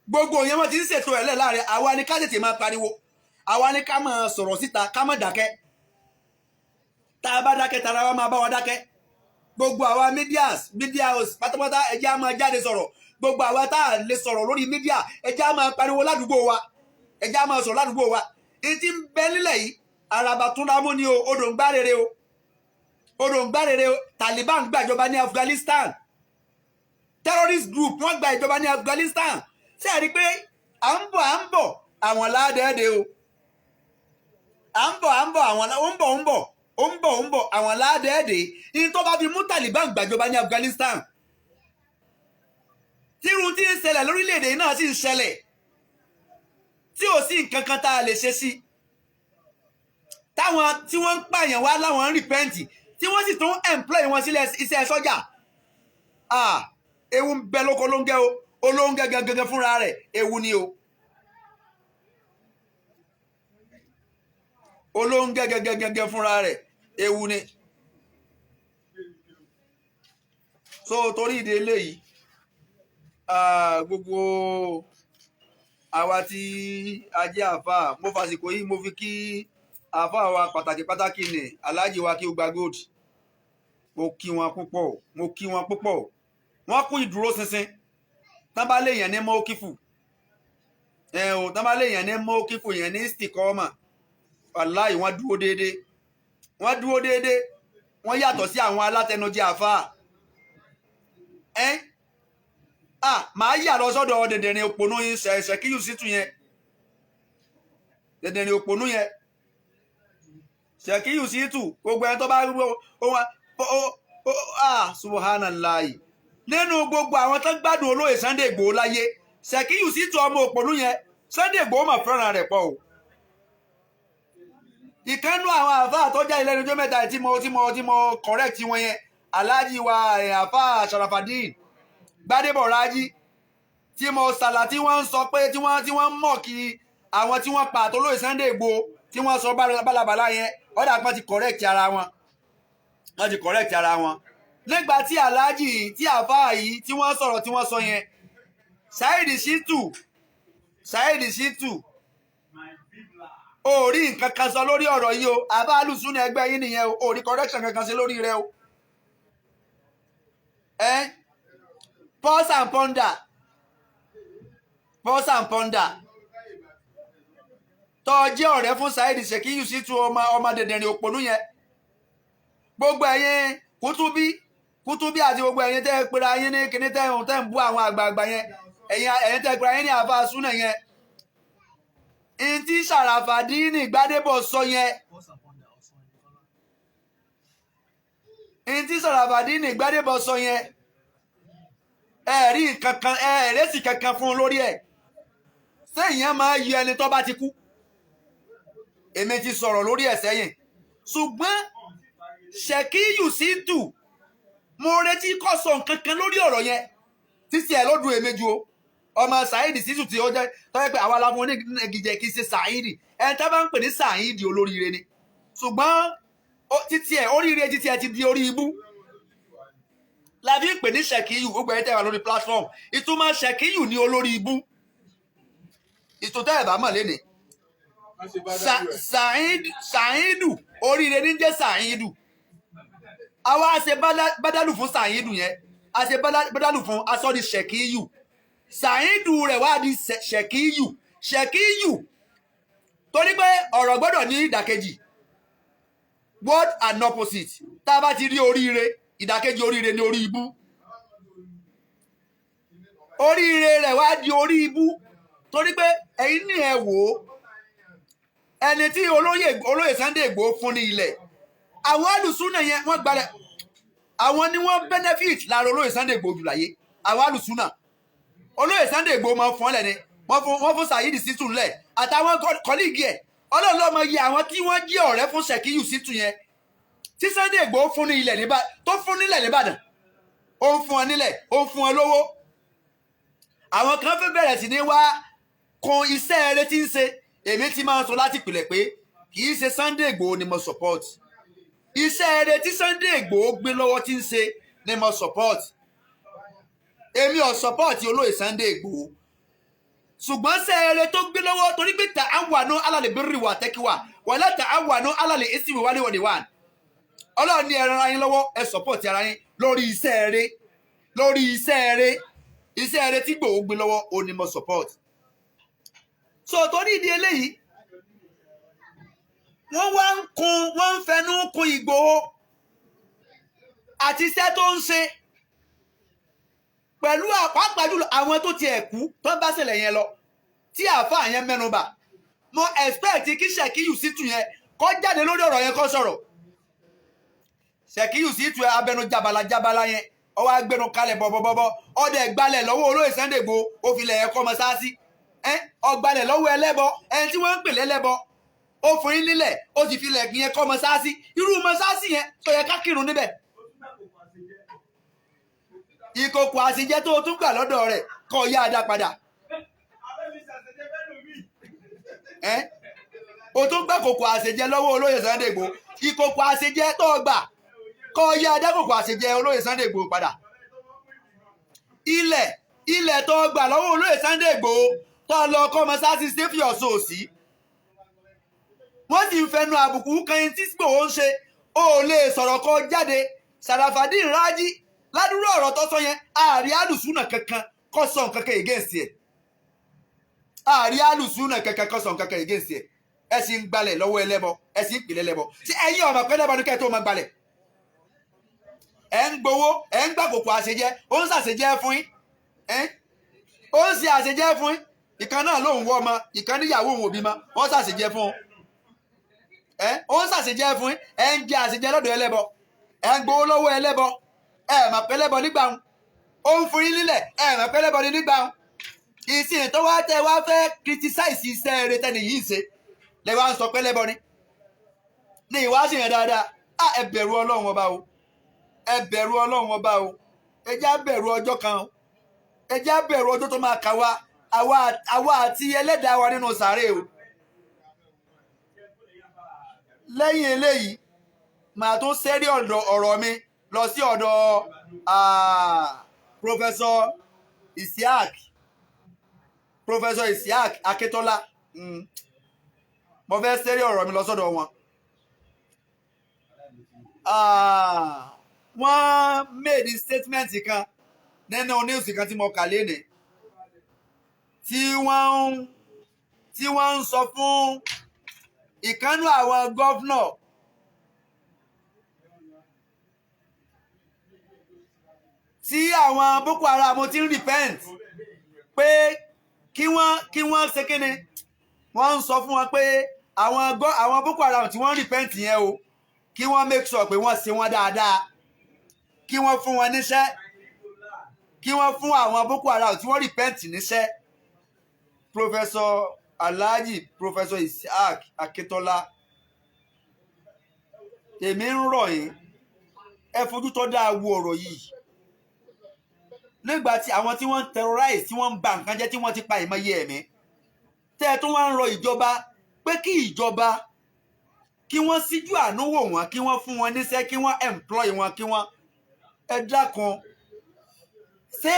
Gbogbo yẹn wọ́n ti ń ṣètò ẹ̀lẹ́ láàrin. Àwa ni ká tètè máa pariwo, àwa ni ká máa sọ̀rọ̀ síta, ká má dákẹ́. Tá a bá dákẹ́ tara wa máa bá wa dákẹ́. Gbogbo àwa media pátápátá ẹjẹ́ á máa jáde sọ̀rọ̀. Gbogbo àwa tá a lè sọ̀rọ̀ lórí media ẹjẹ́ á máa pariwo ládùúgbò wa, ẹjẹ́ á máa sọ̀rọ̀ ládùúgbò wa. Ìtì ń bẹ nílẹ̀ yìí, àràbà tún lámú ni o, odò ń gbá rere o, odò ń gbá rere o. Taliban gbàjọba ní Afghanistan, terrorist group wọ́n gba ìjọba ní Afghanistan. Ṣé ẹ rí pé à ń bọ̀ àwọn ládẹ́ẹ̀dẹ́ o, à ń bọ̀ àwọn ládẹ́ẹ̀dẹ́. Ní tó bá fi mú Taliban gbàjọba ní Afghanistan, tírun tí ń ṣẹlẹ̀ lórílẹ̀‐èdè náà sì ń ṣẹlẹ̀, tí ò sí nǹkan kan tá a lè ṣe sí. Táwọn tí wọ́n ń pààyàn wá láwọn ń rìpẹ́ǹtì, tí wọ́n sì tún employ wọn sílẹ̀ iṣẹ́ sọ́jà. Ewu ń bẹ lóko olóńgẹ o, olóńgẹ gangan fúnra rẹ̀ ewu ni o. Olóńgẹ gangan fúnra rẹ̀ ewu ni. So torí ìdí eléyìí, gbogbo àwa tí a jẹ́ àfáà, mo fàsìkò yìí mo fi kí àfáà wa pàtàkì ni Alhaji wa kí ó gba gold mo kí wọn púpọ̀ wọ́n kú ìdúró ṣinṣin tán bá lè yàn ní mọ́ọ́kífù tán bá lè yàn ní mọ́ọ́kífù yẹn ní stikọ́mà wàláì wọ́n dúró déédéé wọ́n yàtọ̀ sí àwọn alátẹnujẹ àfáà màá yà lọ sọ́dọ̀ dẹ̀dẹ̀rìn òpònú yín Ṣẹ̀kíyù Ṣítù yẹn dẹ̀dẹ̀rìn òpònú yẹn Ṣẹ̀kíyù Ṣítù gbogbo ẹni tó bá rí subhanallah nínú gbogbo àwọn tó gbádùn olóyè Sunday Igboho láyé Ṣẹ̀kíyù Ṣítù ọmọ òpònú yẹn Sunday Igboho mà fẹ́ràn rẹ̀ pọ̀ o ìkànnú àwọn àfáà tó jẹ́ ilé ẹnìjọ́ mẹ́ta tí mo correct wọn yẹn Alhaji wa àfáà Sharafadeen Gbádébọ̀ Rájí tí mo sàlà tí wọ́n ń sọ pé tí wọ́n mọ̀ kí àwọn tí wọ́n pa àtolóyè Sunday Igboho tí wọ́n sọ bálabàlá yẹn ọ̀dà kan ti correct ara wọn nígbà tí Alhaji tí àfáà yìí tí wọ́n sọ̀rọ̀ tí wọ́n sọ yẹn Saheed Shittu orí nǹkan kan sọ lórí ọ̀rọ̀ yìí o àbá alùsùn ẹgbẹ́ yìí nìyẹn o orí correction kankan sí lórí rẹ o pause and ponder tó jẹ́ ọ̀rẹ́ fún Saheed Ṣẹ̀kíyù Ṣítù ọmọ dẹ̀dẹ̀rìn òpònú yẹn gbogbo ẹ̀yin kútúbí àti gbogbo ẹ̀yin tẹ́ pera yín ní kíní tẹ́ ń bú àwọn àgbààgbà yẹn ẹ̀yin tẹ́ pera yín ní àfa súnà yẹn ntí Sàràfàdíìnì Gbádébọ̀ sọ yẹn ẹ̀rí kankan ẹ̀rẹ́sì kankan fún un lórí ẹ̀ sẹ́yìn máa yọ ẹni tó bá ti kú èmi ti sọ̀rọ̀ lórí ẹ̀ sẹ́yìn ṣùgbọ́n Ṣẹ̀kíyù Ṣítù mo retí kó sọ nǹkan kan lórí ọ̀rọ̀ yẹn títí ẹ̀ lọ́dún èméjì o ọmọ Saheed Ṣítù tí ó jẹ́ tọ́jú pé àwa la fún onígìjẹ kì í ṣe Saheed ẹni tá bá ń pè ní Saheed olóríire ni ṣùgbọ́n títí ẹ̀ oríire títí ẹ̀ ti di orí ibú lábí pè ní Ṣẹ̀kíyù gbogbo ẹ̀ tẹ́ wà lórí platform ìtumọ̀ Ṣẹ̀kíyù ní olórí ibú ìtòtẹ́ ẹ̀ bá mọ̀ lénìí Saheedu oríire ní jẹ́ Saheedu àwa ṣe bádàlù fún Saheedu yẹn a ṣe bádàlù fún asọ́ni Ṣẹ̀kíyù Saheedu rẹ̀ wá di Ṣẹ̀kíyù torí pé ọ̀rọ̀ gbọ́dọ̀ ní ìdàkejì word and opposite tá a bá ti rí oríire ìdàkejì oríire ní orí ibú oríire rẹ̀ wá di orí ibú torí pé ẹ̀yin ní ẹ wò ó ẹni tí olóyè Sunday Igboho fún ní ilẹ̀ àwọn alùsùnà yẹn wọ́n gbalẹ̀ àwọn ni wọ́n benefit lára olóyè Sunday Igboho jù láyé àwọn alùsùnà olóyè Sunday Igboho máa fún ọ́lẹ̀ ni wọ́n fún Saheed Ṣítù ńlẹ̀ àtàwọn kọ́líìgì ẹ̀ ọlọ́run ló mọ iye àwọn tí wọ́n jí ọ̀rẹ́ fún Ṣẹ̀kíyù Ṣítù yẹn tí Sunday Igboho fún ní ilẹ̀ tó fún nílẹ̀ nìbàdàn ó ń fún ọ nílẹ̀ ó ń fún ọ lówó àwọn kan fẹ́ bẹ̀rẹ̀ sí ní wá kun iṣẹ́ eré tí ń ṣe èmi ti máa ń sọ láti pìlẹ̀ pé kì í ṣe Sunday Igboho ni mo support iṣẹ́ eré tí Sunday Igboho gbé lọ́wọ́ tí ń ṣe ni mo support èmi ò support olóyè Sunday Igboho ṣùgbọ́n ṣe eré tó gbé lọ́wọ́ torí pé ta'awanu 'ala al-birri wa taqwa wa la ta'awanu 'ala al-ithmi wal 'udwan ọlọ́run ní ẹ ran ara yín lọ́wọ́ ẹ support ara yín lórí iṣẹ́ eré tí Igboho gbé lọ́wọ́ ó ní mo support so torí ìdí eléyìí wọ́n ń fẹnu kún Igboho àti iṣẹ́ tó ń ṣe pẹ̀lú pàápàá jùlọ àwọn tó tiẹ̀ kú tó bá ṣẹlẹ̀ yẹn lọ tí àáfàá yẹn mẹ́nubà mo expect kí Ṣẹ̀kíyù Ṣítù yẹn kó jáde lórí ọ̀rọ̀ yẹn kó sọ̀rọ̀ Ṣẹ̀kíyù Ṣítù abẹnu jabala yẹn ọwọ́ agbẹnu kalẹ̀ bọ̀bọ̀bọ̀bọ̀ ọdẹ gbalẹ̀ lọ́wọ́ olóyè Sunday Igboho òfìlẹ̀ ẹ̀kọ́ mọ́sáàsì ọgbalẹ̀ lọ́wọ́ ẹlẹ́bọ ẹni tí wọ́n ń pè lẹ́lẹ́bọ ó fún yín nílẹ̀ ó sì filẹ̀ yẹn kọ́ mọ́sáàsì irú mọ́sáàsì yẹn tó yẹ ká kírun níbẹ̀ ìkòkò àṣejẹ tó tún gbà lọ́dọ̀ rẹ̀ kọ́ yá adá padà o tún gbà kòkò àṣejẹ lọ́wọ́ olóyè Sunday Igboho ìkòkò àṣejẹ tó gbà kọ́ yá adá kòkò àṣejẹ olóyè Sunday Igboho padà ilẹ̀ tó gbà lọ́wọ́ olóyè Sunday Igboho tó lọ kọ́ mọ́sáàsì stephen ọ̀sọ̀ òsì wọ́n sì ń fẹnu àbùkù kan tí Ìgbòho ń ṣe ó lè sọ̀rọ̀ kan jáde. Sàràfàdín Rájí ládùúrú ọ̀rọ̀ tó sọ yẹn ààrí alùsùnà kankan kò sọ nǹkan kan against ẹ̀, ààrí alùsùnà kankan kò sọ nǹkan kan against ẹ̀. ẹ sì ń gbalẹ̀ lọ́wọ́ ẹlẹ́bọ, ẹ sì ń pìlẹ̀ ẹlẹ́bọ. tí ẹ̀yin ọmọ pẹ́ lẹ́bọ ní kẹ́ tó máa gbalẹ̀, ẹ̀ ń gbowó, ẹ̀ ń gbàkókò àṣejẹ, ó ń ṣàṣejẹ fún yín, ó ń ṣe àṣejẹ fún yín. ìkan náà lòun wọ ọmọ, ìkan níyàwó òun òbí mọ, wọ́n ṣàṣejẹ fún un, ó ń ṣàṣejẹ fún yín, ẹ̀ ń jẹ àṣejẹ lọ́dọ̀ ẹlẹ́bọ, ẹ̀ ń gbowó lọ́wọ́ ẹlẹ́bọ, ẹ̀ mà pẹ́ lẹ́bọ nígbà wọn, ó ń fún yín lílẹ̀, ẹ̀ mà pẹ́ lẹ́bọ nígbà wọn. ìsìn tó wá tẹ wá fẹ́ criticize iṣẹ́ eré tẹ́ni yìí ṣe lẹ wá ń sọ pé lẹ́bọ ni ní ìwáṣí yẹn dáadáa. ẹ bẹ̀rù Ọlọ́run ọba o, ẹ bẹ̀rù Ọlọ́run ọba o, ẹ já bẹ̀rù ọjọ́ kan o, ẹ já bẹ̀rù ọjọ́ tó máa kà wá àwa àti ẹlẹ́dàá wa nínú sàárè o. lẹ́yìn eléyìí màá tún sẹ́rí ọ̀rọ̀ mi lọ sí ọ̀dọ̀ Professor Isiaq Akíntola. Mo fẹ́ sẹ́rí ọ̀rọ̀ mi lọ sọ́dọ̀ wọn. Wọ́n made statement kan nínú news kan tí mo kà lénìí tí wọ́n ń sọ fún ìkánú àwọn gọ́fúnọ̀ tí àwọn Boko Haram ti ń repent pé kí wọ́n ṣe kíni. wọ́n ń sọ fún wọn pé àwọn Boko Haram tí wọ́n repent yẹn o kí wọ́n make sure pé wọ́n ṣe wọ́n dáadáa, kí wọ́n fún wọn níṣẹ́, kí wọ́n fún àwọn Boko Haram tí wọ́n repent níṣẹ́. Professor Isiaq Akíntola, èmi ń rọ̀ yín, ẹ fojú tó dáa wo ọ̀rọ̀ yìí. nígbà tí àwọn tí wọ́n ń terrorize, tí wọ́n ń ba nǹkan jẹ́, tí wọ́n ti pa ìmọ̀ye ẹ̀mí, tẹ́ ẹ tún wá ń rọ ìjọba pé kí ìjọba kí wọ́n síjú àánú wò wọ́n, kí wọ́n fún wọn níṣẹ́, kí wọ́n employ wọn, kí wọ́n ẹ dákun. ṣé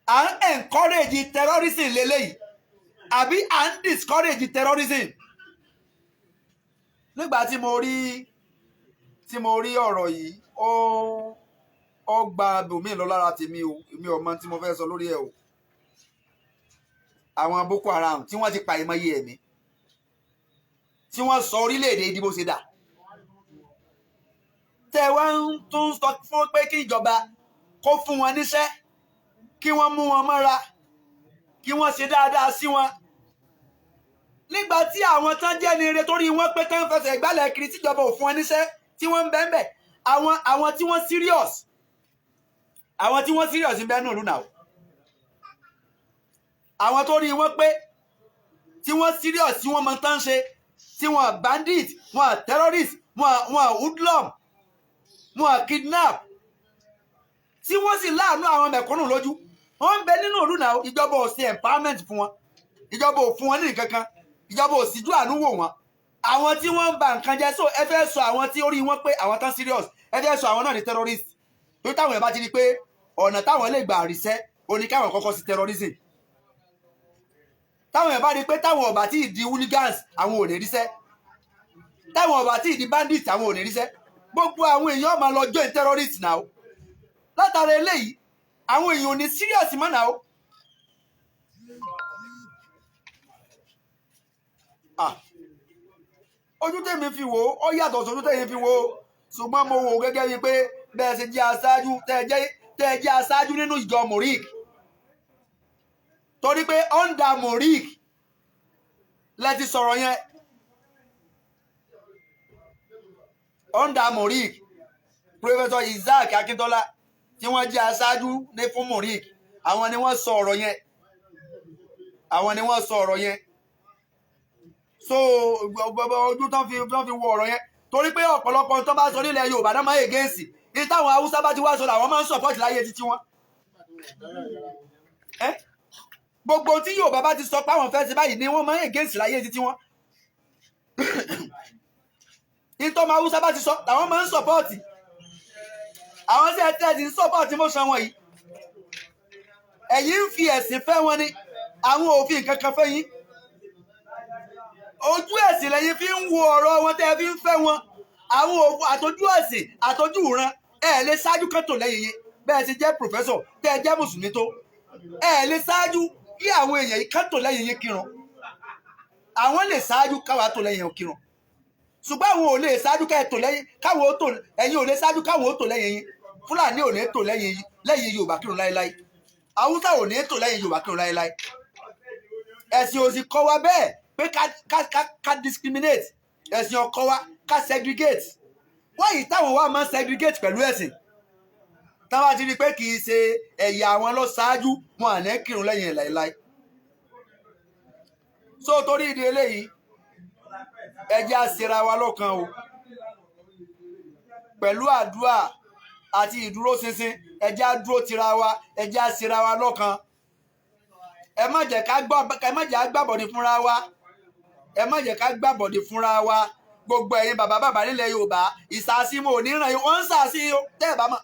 à ń encourage terrorism lélẹ́yìí àbí à ń discourage terrorism? nígbà tí mo rí ọ̀rọ̀ yìí ó gba bòmí lọ lára tèmi o, èmi ò mọ tí mo fẹ́ sọ lórí ẹ̀ o. àwọn Boko Haram tí wọ́n ti pa ìmọ̀ye ẹ̀mí, tí wọ́n sọ orílẹ̀-èdè ìdìbò ṣe dà, tẹ́ wá ń tún sọ fún pé kí ìjọba kó fún wọn níṣẹ́, kí wọ́n mú wọn mọ́ra, kí wọ́n ṣe dáadáa sí wọn. nígbà tí àwọn tán jẹ́ ní ire torí wọ́n pé tán fẹsẹ̀ gbálẹ̀ kiri tíjọba ò fún wọn níṣẹ́ tí wọ́n ń bẹ́ẹ̀ àwọn tí wọ́n serious ń bẹ́ẹ̀ nù lùnà o. àwọn tó rí wọn pé tí wọ́n serious, tí wọ́n mọ tán ṣe, tí wọ́n bandit, wọ́n terrorist, wọ́n hoodlum, wọ́n kidnap, tí wọ́n sì láàánú àwọn mẹ̀kúnnù lójú, wọ́n ń bẹ nínú ìlú náà. ìjọba ò ṣe empowerment fún wọn, ìjọba ò fún wọn ní nǹkan kan, ìjọba ò síjú àánú wò wọn. àwọn tí wọ́n ń ba nǹkan jẹ́, so ẹ fẹ́ sọ àwọn tí ó rí wọn pé àwọn tán serious, ẹ fẹ́ sọ àwọn náà ní terrorist. tó táwọn ẹ̀ bá ti rí pé ọ̀nà táwọn lè gbà ríṣẹ́ oníkàwọn kọ́kọ́ sí terrorism. táwọn ẹ̀ bá rí pé táwọn ọ̀bà tí ì di hooligans àwọn ò lè ríṣẹ́, táwọn ọ̀bà tí ì di bandits àwọn ò lè ríṣẹ́. gbogbo àwọn èèyàn máa lọ join terrorist náà. látara eléyìí àwọn èèyàn ò ní serious mọ́ náà. ojú tèmi fi wò ó yàtọ̀ sójú tèmi fi wò ó, ṣùgbọ́n mo wò gẹ́gẹ́ bíi pé bẹ́ẹ̀ ṣe jẹ́ aṣáájú, tẹ́ ẹ jẹ́ aṣáájú nínú ìjọ Morik, torí pé under Morik lẹ ti sọ̀rọ̀ yẹn. under Morik, Professor Isiaq Akíntola tí wọ́n jẹ́ aṣáájú ní fún Morik, àwọn ni wọ́n sọ ọ̀rọ̀ yẹn, so ojú tán fi wo ọ̀rọ̀ yẹn, torí pé ọ̀pọ̀lọpọ̀ tó bá sọ nílẹ̀ Yorùbá náà máa yẹ gẹ́ǹsì ní táwọn Haúsá bá ti wá sọ làwọn máa ń support láyé títí wọn. gbogbo tí Yorùbá bá ti sọ pé àwọn fẹ́ ṣe báyìí ni wọ́n máa ń yẹ gẹ́ǹsì láyé títí wọn. ní tọ́mọ Haúsá bá ti sọ làwọn máa ń support. àwọn tí ẹ tẹ́ẹ̀dì ń support motion wọn yìí, ẹ̀yin ń fi ẹ̀sìn fẹ́ wọn ni, àwọn òfin kankan fẹ́ yín. ojú ẹ̀sìn lẹ́yìn fi ń wo ọ̀rọ̀ wọn tẹ́ fi ń fẹ́ wọn àwọn àtọ́jú ẹ̀sìn àtọ́jú ìran ẹ̀ lè ṣáájú kẹ́tò lẹ́yìn yín bẹ́ẹ̀ ti jẹ́ pòfẹ́sọ̀ tẹ́ ẹ jẹ́ mùsùlùmí tó ẹ̀ lè ṣáájú kí àwọn èèyàn yìí kẹ́tò lẹ́yìn yín kírun àwọn lè ṣáájú káwa tó lẹ́yìn yín kírun ṣùgbọ́n àwọn ò lè ṣáájú kẹ́tò lẹ́yìn káwọn ó tò ẹ̀yin ò lè ṣáájú káwọn ó tò lẹ́yìn yín Fúlàní ò ní tò lẹ́yìn Yorùbá kírun láéláé Haúsá ò ní tò lẹ́yìn Yorùbá kírun láéláé ẹ̀sìn ò sì kọ́ wa bẹ́ẹ̀ pé ká discriminate ẹ̀sìn ọkọ wa ká segregate wọ́n yìí táwọn wa máa ń segregate pẹ̀lú ẹ̀sìn táwọn ti rí pé kì í ṣe ẹ̀yà àwọn lọ ṣáájú wọn à ní kírun lẹ́yìn ẹ̀ láéláé so torí ìdí eléyìí ẹ jẹ́ á ṣera wa lọ́kan o pẹ̀lú àdúrà àti ìdúróṣinṣin ẹ jẹ́ á dúró tira wa ẹ jẹ́ á ṣera wa lọ́kan ẹ má jẹ́ ká gbàbọ̀dé fúnra wa ẹ má jẹ́ ká gbàbọ̀dé fúnra wa gbogbo ẹ̀yin bàbá nílẹ̀ Yorùbá ìsàsímọ̀ oníran yìí wọ́n ń sàsí o tẹ́ ẹ̀ bá mọ̀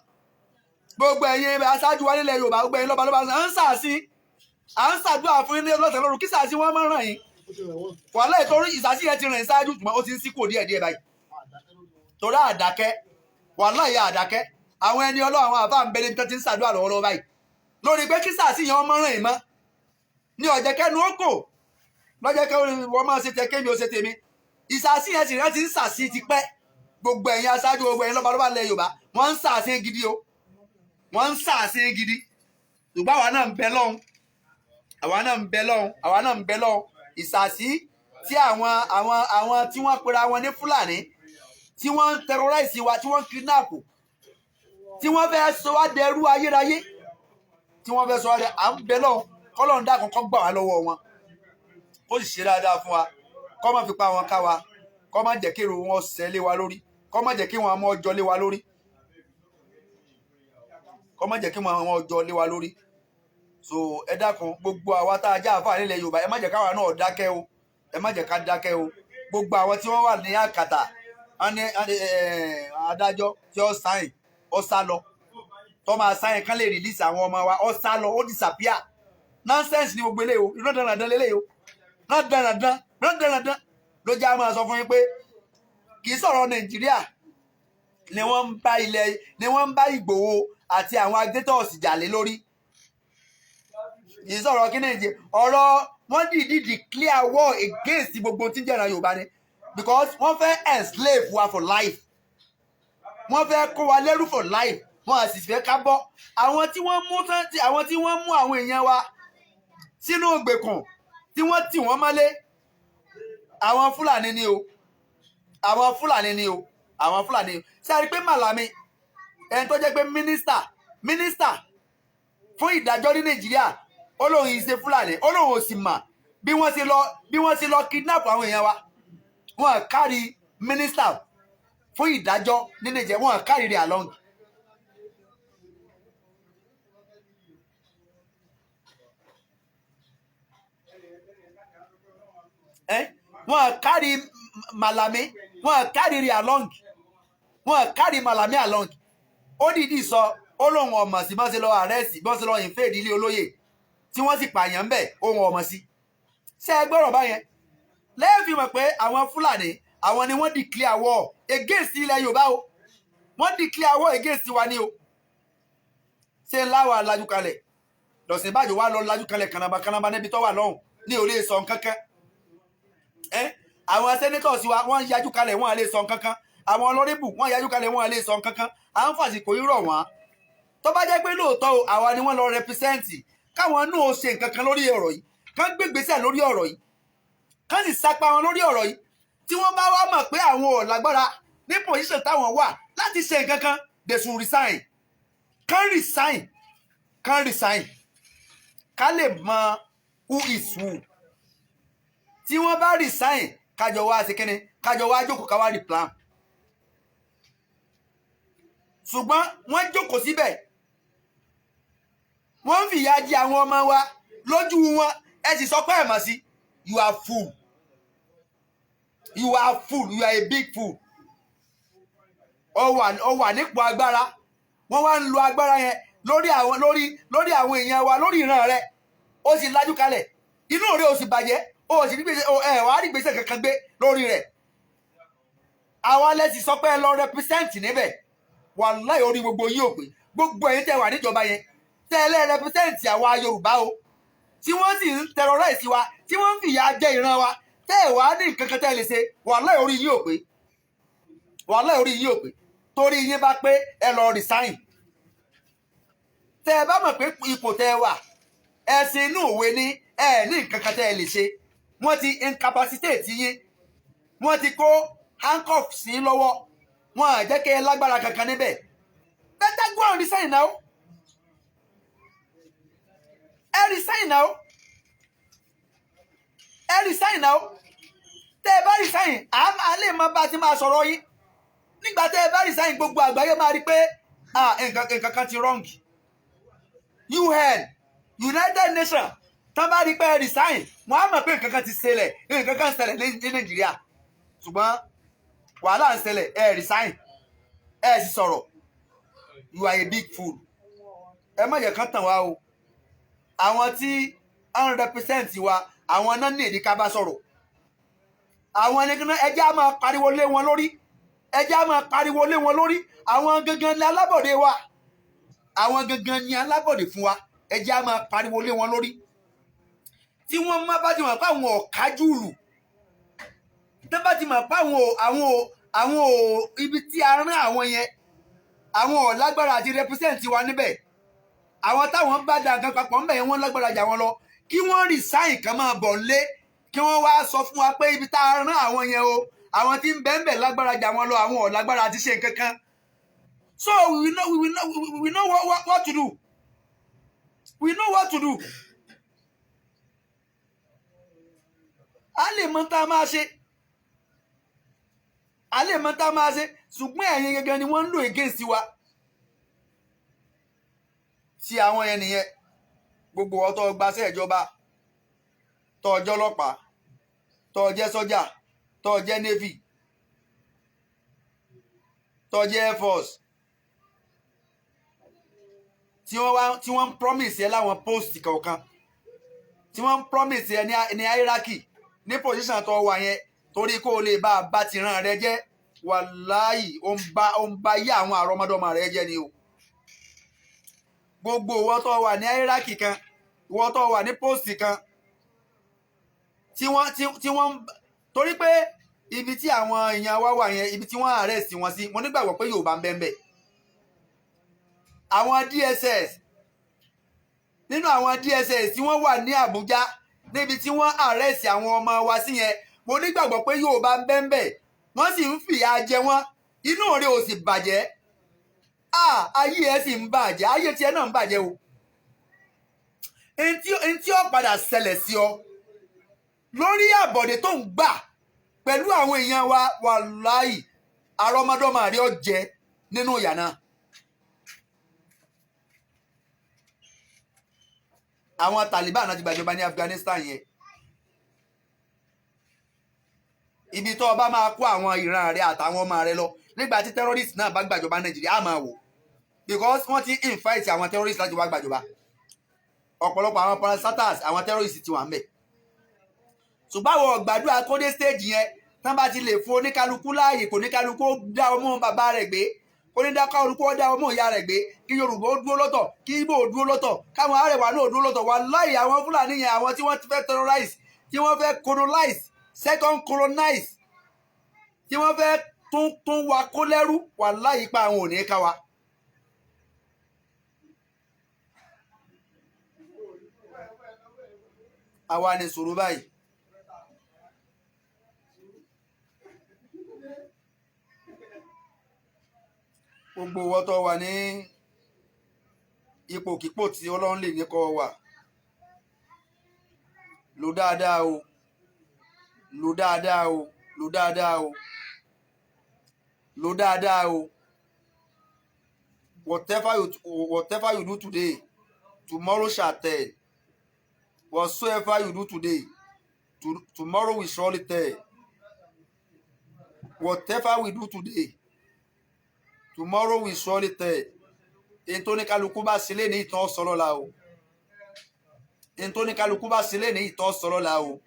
gbogbo ẹ̀yin aṣáájú wa nílẹ̀ Yorùbá gbogbo ẹ̀yin lọ́balọ́ba ń sàsí à ń ṣàdúrà fún ilé lọ́sẹ̀ lóru kí sàsí wọn máa ràn yín wàhálà ìtorí ìsàsí yẹn ti rìn ṣáájú ṣùgbọ́n ó ti ń síkò díẹ̀ báyìí torí àdákẹ́ wàhálà ìyá àdákẹ́ àwọn ẹni Ọlọ́run àwọn àbá ń bẹ̀rẹ̀ tó ti ń ṣàdúrà lọ́wọ́lọ́wọ́ báyìí lórí pé kí sàsí yẹn máa ràn yín mọ́ ní ọ̀jẹ̀ kẹ́nu ó kò lọ́jọ́ kẹ́ wọ́n máa ṣe tẹ kémi ó ṣe tèmi ìsàsí yẹn sì rẹ́ ti ń sàsí ti pẹ́ gbogbo ẹ̀yin aṣáájú gbogbo ẹ̀yin lọ́balọ́ba lẹ̀ Yorùbá wọ́n ń sàsí gidi o wọ́n ń sàsí gidi ṣùgbọ́n àwa náà ń bẹ lọ́hùn ìsàsí tí àwọn tí wọ́n pera wọn ní Fúlàní tí wọ́n ń terrorize wa tí wọ́n ń kidnap tí wọ́n fẹ́ sọ wá dẹrú ayérayé tí wọ́n fẹ́ sọ wá dẹ à ń bẹ lọ́hùn kọ́lọ́run dákun kó gbà wá lọ́wọ́ wọn ó sì ṣe dáadáa fún wa kó má fi pa wọn ká wa kó má jẹ́ kí èrò wọn ṣẹ́ lé wa lórí kó má jẹ́ kí wọn mọ́ ọjọ́ lé wa lórí kó má jẹ́ kí wọn mọ́ ọjọ́ lé wa lórí so ẹ dákun gbogbo àwa tá a já àfáà nílẹ̀ Yorùbá ẹ má jẹ́ káwa náà dákẹ́ o ẹ má jẹ́ ká dákẹ́ o gbogbo àwọn tí wọ́n wà ní àkàtà adájọ́ tí ó sáyìn ó sá lọ tó máa sáyìn kán lè release àwọn ọmọ wa ó sá lọ ó disappear nonsense ni gbogbo eléyìí o irọ́ dandan lélẹ́yìí o dandan ló jẹ́ àwọn sọ fún yín pé kì í sọ̀rọ̀ Nàìjíríà ni wọ́n ń bá Ìgbòho àti àwọn agitators jà lé lórí kì í sọ̀rọ̀ kí Nàìjíríà ọ̀rọ̀ wọ́n dìídì declare war against gbogbo tí ń jẹ́ràn Yorùbá ni because wọ́n fẹ́ enslave wa for life wọ́n fẹ́ kó wa lẹ́rú for life wọ́n á sì fẹ́ ká bọ́ àwọn tí wọ́n mú àwọn èèyàn wa sínú ìgbèkùn tí wọ́n tì wọ́n mọ́lé àwọn Fúlàní ni o ṣe àrí pé Màlàmí ẹni tó jẹ́ pé mínísítà fún ìdájọ́ ní Nàìjíríà ó lóun ìṣe Fúlàní ó lóun ò sì mà bí wọ́n ti lọ kidnap àwọn èèyàn wa wọ́n kárí mínísítà fún ìdájọ́ ní Nàìjíríà wọ́n kárí rẹ̀ along wọ́n kárí Màlàmí wọ́n kárí rẹ̀ along wọ́n kárí Màlàmí along ó dìídì sọ ó lóun ọmọ sí bọ́n ṣe lọ àrẹ́sì bọ́n ṣe lọ ìfẹ́ ìdílé olóyè tí wọ́n sì pààyàn ń bẹ̀ ohun ọmọ sí ṣé ẹ gbọ́rọ̀ báyẹn lẹ́yìn fi mọ̀ pé àwọn Fúlàní àwọn ni wọ́n declare war against ilẹ̀ Yorùbá o wọ́n declare war against wa ni o ṣé ńlá wa lajú kalẹ̀ lọ́sìn ìbàjọ́ wa lọ lajú kalẹ̀ kànàbà níbi tó wà lọ́hùn ní orí sọ kankan àwọn senators wa wọ́n yájú kalẹ̀ wọ́n á lè sọ kankan àwọn honorable wọ́n yájú kalẹ̀ wọ́n á lè sọ kankan à ń fàsìkò irọ́ wọn tó bá jẹ́ pé lóòótọ́ àwa ni wọ́n lọ represent káwọn náà ṣe nǹkan kan lórí ọ̀rọ̀ yìí kán gbégbèsè lórí ọ̀rọ̀ yìí kán sì sapá wọn lórí ọ̀rọ̀ yìí tí wọ́n bá wá mọ̀ pé àwọn ò lágbára ní position táwọn wà láti ṣe nǹkan kan they should resign kán resign ká lè mọ who is who tí wọ́n bá resign kájọ wá sí kíni kájọ wá jókòó ká wá rí plan ṣùgbọ́n wọ́n jókòó síbẹ̀ wọ́n ń fìyà jẹ àwọn ọmọ wa lójú wọn ẹ sì sọ pé ẹ̀ mọ̀ sí you are fool you are a big fool ó wà nípò agbára wọ́n wá ń lo agbára yẹn lórí àwọn èèyàn wa lórí ìran rẹ̀ ó sì lajú kalẹ̀ inú rẹ̀ ó sì bàjẹ́ o sì ní gbèsè ẹ wàá rí gbèsè kankan gbé lórí rẹ̀ àwa lẹ́sìn sọ pé ẹ lọ represent níbẹ̀ wàláhì orí gbogbo yín ò pé gbogbo ẹ̀yin tẹ́ wà níjọba yẹn tẹ́ ẹ lẹ́ represent àwa Yorùbá o tí wọ́n sì ń terrorize wa tí wọ́n ń fìyà jẹ ìran wa tẹ́ ẹ wàá ní nǹkan kan tẹ́ ẹ lè ṣe wàláhì orí yín ò pé wàláhì orí yín ò pé torí yín bá pé ẹ lọ resign tẹ́ ẹ bá mọ̀ pé ipò tẹ́ ẹ wà ẹ̀sìn inú òwe ní ẹ ní nǹkan kan tẹ́ ẹ lè ṣe wọ́n ti incapacitate yín wọ́n ti kó handcuff sí lọ́wọ́ wọn à jẹ́ kí ẹ lágbára kankan níbẹ̀ better go and resign now ẹ resign now ẹ resign now tẹ́ ẹ bá resign a lè mọ bá ti máa sọ̀rọ̀ yín nígbà tẹ́ ẹ bá resign gbogbo àgbáyé máa rí pé nǹkan kan ti wrong UN United Nations tán bá rí pé ẹ resign wọn á mọ̀ pé nǹkan kan ti ṣẹlẹ̀ nǹkan kan ṣẹlẹ̀ ní Nàìjíríà ṣùgbọ́n wàhálà ń ṣẹlẹ̀ ẹ resign ẹ sì sọ̀rọ̀ you are a big fool ẹ má jẹ́ kán tàn wá o àwọn tí ń represent wa àwọn náà ní èdè ká bá sọ̀rọ̀ àwọn ẹjẹ́ á máa pariwo lé wọn lórí ẹjẹ́ á máa pariwo lé wọn lórí àwọn gangan ní alábọ̀dé wa àwọn gangan ní alábọ̀dé fún wa ẹjẹ́ á máa pariwo lé wọn lórí tí wọ́n má bá ti mọ̀ pé àwọn ọ̀kájúlù tó bá ti mọ̀ pé àwọn ibi tí a rán àwọn yẹn àwọn ò lágbára àti represent wa níbẹ̀ àwọn táwọn bá da nǹkan papọ̀ ńbẹ̀ yẹn wọ́n lágbára jà wọn lọ kí wọ́n resign kan máa bọ̀ lé kí wọ́n wá sọ fún wa pé ibi tá a rán àwọn yẹn o àwọn tí ń bẹ́ẹ̀ bẹ́ẹ̀ lágbára jà wọn lọ àwọn ò lágbára àti ṣe nǹkan kan so we know what to do we know what to do a lè mọ tá a máa ṣe ṣùgbọ́n ẹ̀yin gẹ́gẹ́ ni wọ́n ń lò against wa tí àwọn yẹn nìyẹn gbogbo ọ̀tọ̀ gbaṣẹ́ ìjọba tó jẹ́ ọlọ́pàá tó jẹ́ sọ́jà tó jẹ́ navy tó jẹ́ air force tí wọ́n ń promise ẹ láwọn post kọ̀ọ̀kan tí wọ́n ń promise ẹ ní hierarchy ní position tó wà yẹn torí kó o lè bá ti ràn rẹ jẹ́ wàláhì ó ń bá yí àwọn àrọ́mọdọ́mọ rẹ jẹ́ ni o gbogbo ìwọ tó wà ní hierarchy kan ìwọ tó wà ní post kan tí wọ́n torí pé ibi tí àwọn èèyàn wá wà yẹn ibi tí wọ́n arrest wọn sí mo nígbàgbọ́ pé Yorùbá ń bẹ́ẹ̀ àwọn DSS nínú àwọn DSS tí wọ́n wà ní Àbújá níbi tí wọ́n arrest àwọn ọmọ wa sí yẹn mo nígbàgbọ́ pé Yorùbá ń bẹ́ẹ̀ wọ́n sì ń fìyà jẹ wọ́n inú rẹ̀ ò sì bàjẹ́ ayé ẹ̀ sì ń bàjẹ́ ayé tiẹ̀ náà ń bàjẹ́ o ntí ó padà ṣẹlẹ̀ sí ọ lórí àbọ̀dé tó ń gbà pẹ̀lú àwọn èèyàn wa wàláhì àrọ́mọdọ́mọ rẹ̀ ó jẹ nínú ìyà náà àwọn Taliban náà ti gbàjọba ní Afghanistan yẹn ibi tó bá máa kó àwọn ìran rẹ̀ àtàwọn ọmọ rẹ̀ lọ nígbà tí terrorist náà bá gbàjọba Nàìjíríà á máa wò because wọ́n ti invite àwọn terrorist láti wá gbàjọba ọ̀pọ̀lọpọ̀ àwọn parastatals àwọn terrorist ti wà ń bẹ̀ ṣùgbọ́n àwọn gbàdúrà kódé stage yẹn tán bá ti lè fún oníkálukú láàyè kò níkálukú dá ọmọ bàbá rẹ̀ gbé kò ní dákálukú dá ọmọ ìyá rẹ̀ gbé kí Yorùbá ó dúró lọ́tọ̀ kí Ìgbò ó dúró lọ́tọ̀ káwọn Arẹwà náà ó dúró lọ́tọ̀ wàláhì àwọn Fúlàní yẹn àwọn tí wọ́n ti fẹ́ terrorize tí wọ́n fẹ́ colonize second colonize tí wọ́n fẹ́ tún wa kó lẹ́rú wàláhì pa àwọn ò ní ká wa. àwa ni sùúrù báyìí gbogbo owó tó wà ní ipòkípò tí Ọlọ́run lè ní kó wà lò dáadáa o lò dáadáa o lò dáadáa o lò dáadáa o whatever you do today tomorrow shall tell. Whatsoever you do today, tomorrow will surely tell. Whatever we do today, tomorrow will surely tell. Ntoni kálukú bá sílẹ̀ ní ìtàn sọ̀rọ̀ la o. Ntoni kálukú bá sílẹ̀ ní ìtàn sọ̀rọ̀ la o.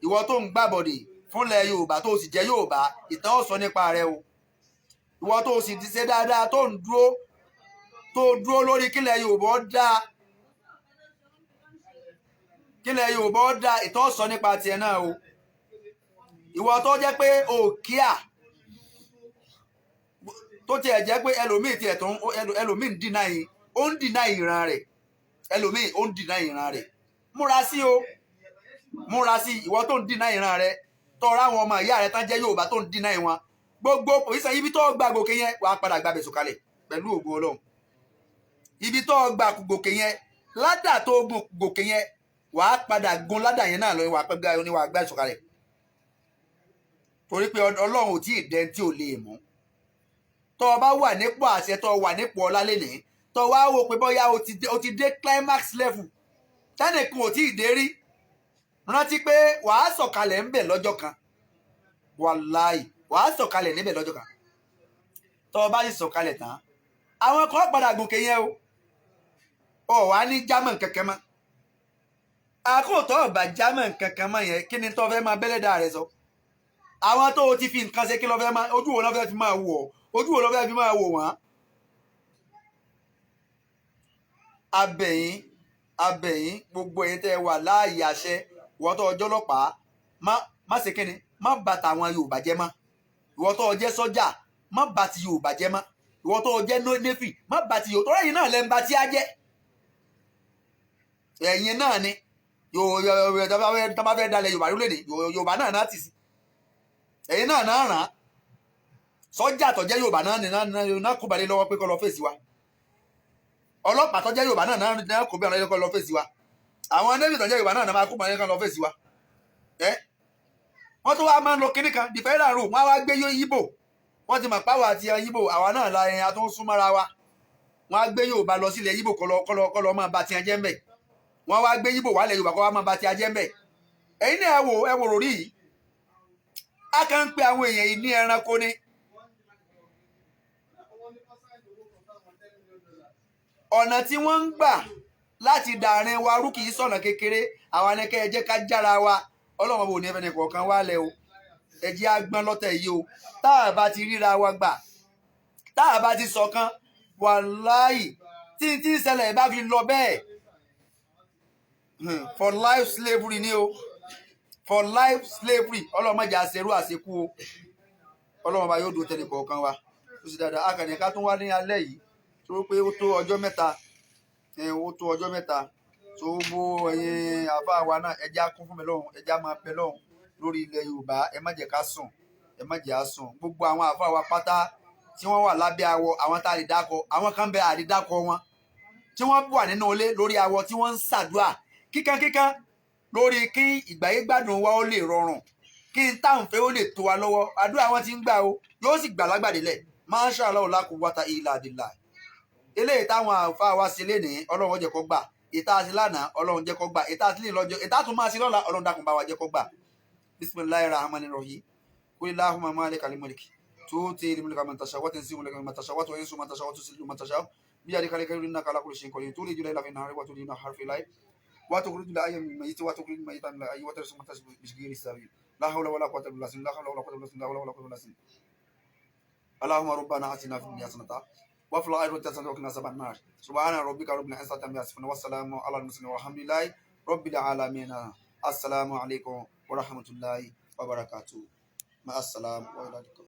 ìwọ tó ń gbàbọ̀dè fúnlẹ̀ Yorùbá tó sì jẹ́ Yorùbá ìtàn ó sọ nípa rẹ o. ìwọ tó sì ti ṣe dáadáa tó dúró lórí kílẹ̀ Yorùbá dáa kílẹ̀ Yorùbá dáa ìtàn ó sọ nípa tiẹ̀ náà o. ìwọ tó jẹ́ pé òkíà tó tiẹ̀ jẹ́ pé ẹlòmíì tiẹ̀ tó ẹlòmíì ń dínà ìran rẹ̀ ẹlòmíì ó ń dínà ìran rẹ̀ múra sí o múra sí ìwọ tó ń dínà ìran rẹ̀ tọ́ra àwọn ọmọ ìyá rẹ̀ tán jẹ́ Yorùbá tó ń dínà ìwọn gbogbo òyìnbó ibi tó gba gòkè yẹn wàá padà gbàbẹ̀ sọ̀kalẹ̀ pẹ̀lú ògo Ọlọ́run ibi tó gba gòkè yẹn ládà tó gòkè yẹn wàá padà gun ládà yẹn náà lọ wàá gbà sọ̀kalẹ̀ torí pé Ọlọ́run ò tí ì dẹ́n tí ò lè mú tọ́ ọ bá wà nípò àṣẹ tọ́ ọ wà nípò ọlá lẹ́nìí tọ́ wá wò pé bóyá o ti dé climax level tẹ́nìkan ò tí ì dé rí rántí pé wàá sọ̀kalẹ̀ ńbẹ̀ lọ́jọ́ kan wàláì wàá sọ̀kalẹ̀ níbẹ̀ lọ́jọ́ kan tọ́ ọ bá sì sọ̀kalẹ̀ tán àwọn kan padà gòkè yẹn o wàá ní german kankan mọ́ àkóòtọ́ ọ̀bà german kankan mọ́ yẹn kí ni tọ́ fẹ́ máa bẹ́lẹ́dà rẹ sọ àwọn tó o ti fi nǹkan ṣe kí lọ fẹ́ máa ojú wo lọ fẹ́ fi máa wò ọ́ ojú wo lọ fẹ́ fi máa wò wọ́n. abẹ̀yìn gbogbo ẹ̀yin tẹ́ wà láàyè àṣẹ ìwọ tó ọjọ́ ọlọ́pàá má ṣe kíni má bà tàwọn Yorùbá jẹ́ mọ́ ìwọ tó ọjẹ́ sọ́jà má bà ti Yorùbá jẹ́ mọ́ ìwọ tó ọjẹ́ nẹ́fì má bà ti Yorùbá tó rẹ̀yìn náà lẹ́nu bá tí a jẹ́ ẹ̀yin náà ni tó bá fẹ́ dalẹ̀ Yorùbá lóde Yorùbá náà tì sí ẹ̀yin náà ràn án sọ́jà tó jẹ́ Yorùbá náà kó balẹ̀ lọ́wọ́ pé kó lọ fèsì wa ọlọ́pàá tó jẹ́ Yorùbá náà kó balẹ̀ lọ́wọ́ kó lọ fèsì wa àwọn nẹ́bí tó jẹ́ Yorùbá náà máa kó balẹ̀ kó lọ fèsì wa wọ́n tó wá máa ń lo kinní kan defender room wọ́n á wá gbé Yíbò wọ́n ti mọ̀ páwọ̀ àti Yíbò àwa náà la ẹ̀yìn àtúntò súnmọ́ra wa wọ́n á gbé Yorùbá lọ sílẹ̀ Yíbò kọlọ máa ba tiẹ̀ jẹ́ mbẹ̀ wọ́n wá gbé Yíbò wálẹ̀ Yorùbá kọ́ wá máa ba tiẹ̀ jẹ́ mbẹ̀ ẹ̀yin náà ẹ wò rò rí yìí a kàn ń pe àwọn èèyàn yìí ní ẹranko ni ọ̀nà tí wọ́n ń gbà láti dàrin wa rú kì í sọ̀nà kékeré àwọn anẹ́kẹ́ ẹ jẹ́ ká jára wa Ọlọ́run bò ní ẹfẹ́ nìkọ̀ọ̀kan wá lẹ̀ o ẹ jẹ́ agbọ́n lọ́tẹ̀ yìí o tá a bá ti ríra wa gbà tá a bá ti ṣọ̀kan wàláhì tí ìṣẹ̀lẹ̀ bá fi lọ bẹ́ẹ̀ for life slavery ni o for life slavery Ọlọ́run má jẹ́ àṣẹrú àṣekú o Ọlọ́run bá yóò dúró tẹ̀lé kọ̀ọ̀kan wa tó sì dáadáa akànnì ká tún wá ní alẹ́ yìí tó pé ó tó ọjọ́ mẹ́ta tó gbó ẹ̀yin àbá wa náà ẹja kún fún mi lọ́hùn ẹja máa pẹ́ lọ́hùn lórí ilẹ̀ Yorùbá ẹ má jẹ́ ká sùn ẹ má jẹ́ á sùn gbogbo àwọn àbá wa pátá tí wọ́n wà lábẹ́ awọ àwọn tá a lè dákọ àwọn kan bẹ àdídákọ wọn tí wọ́n wà nínú ilé lórí awọ tí wọ́n ń ṣàdúrà kíkankíkan lórí kí ìgbáyé gbádùn wa ó lè rọrùn kí n táwọn fẹ́ ó lè tó wa lọ́wọ́ àdúrà wọn ti ń gbà o yóò sì gbà lágbàdélẹ̀ Masha Allah la quwwata illa billah eléyìí táwọn àfa wa ṣe lénìí Ọlọ́run jẹ́ kó gbà ìta àti lánàá Ọlọ́run jẹ́ kó gbà ìta àti lọ́jọ́ ìta tún máa ṣe lọ́la Ọlọ́run dákun bá wa jẹ́ kó gbà bismillahir rahmanir rahim qul allahumma malikal mulki tu'til mulka man tasha wa tanzi'ul mulka man tasha wa tu'izzu man tasha wa tuzillu man tasha biyadikal khayru innaka ala kulli shay'in qadir tulijul layla fin nahari wa tulijul nahara fil layl wa tukhrijul hayya minal mayyiti wa tukhrijul mayyita minal hayyi wa tarzuqu man tasha'u bighayri hisabin la hawla wala quwwata illa billah la hawla wala quwwata illa billah la hawla wala quwwata illa billah اللهم ربنا آتنا في الدنيا حسنة وفي الآخرة حسنة وقنا عذاب النار سبحان ربك رب العزة عما يصفون والسلام على المرسلين والحمد لله رب العالمين السلام عليكم ورحمة الله وبركاته مع السلام وإلى اللقاء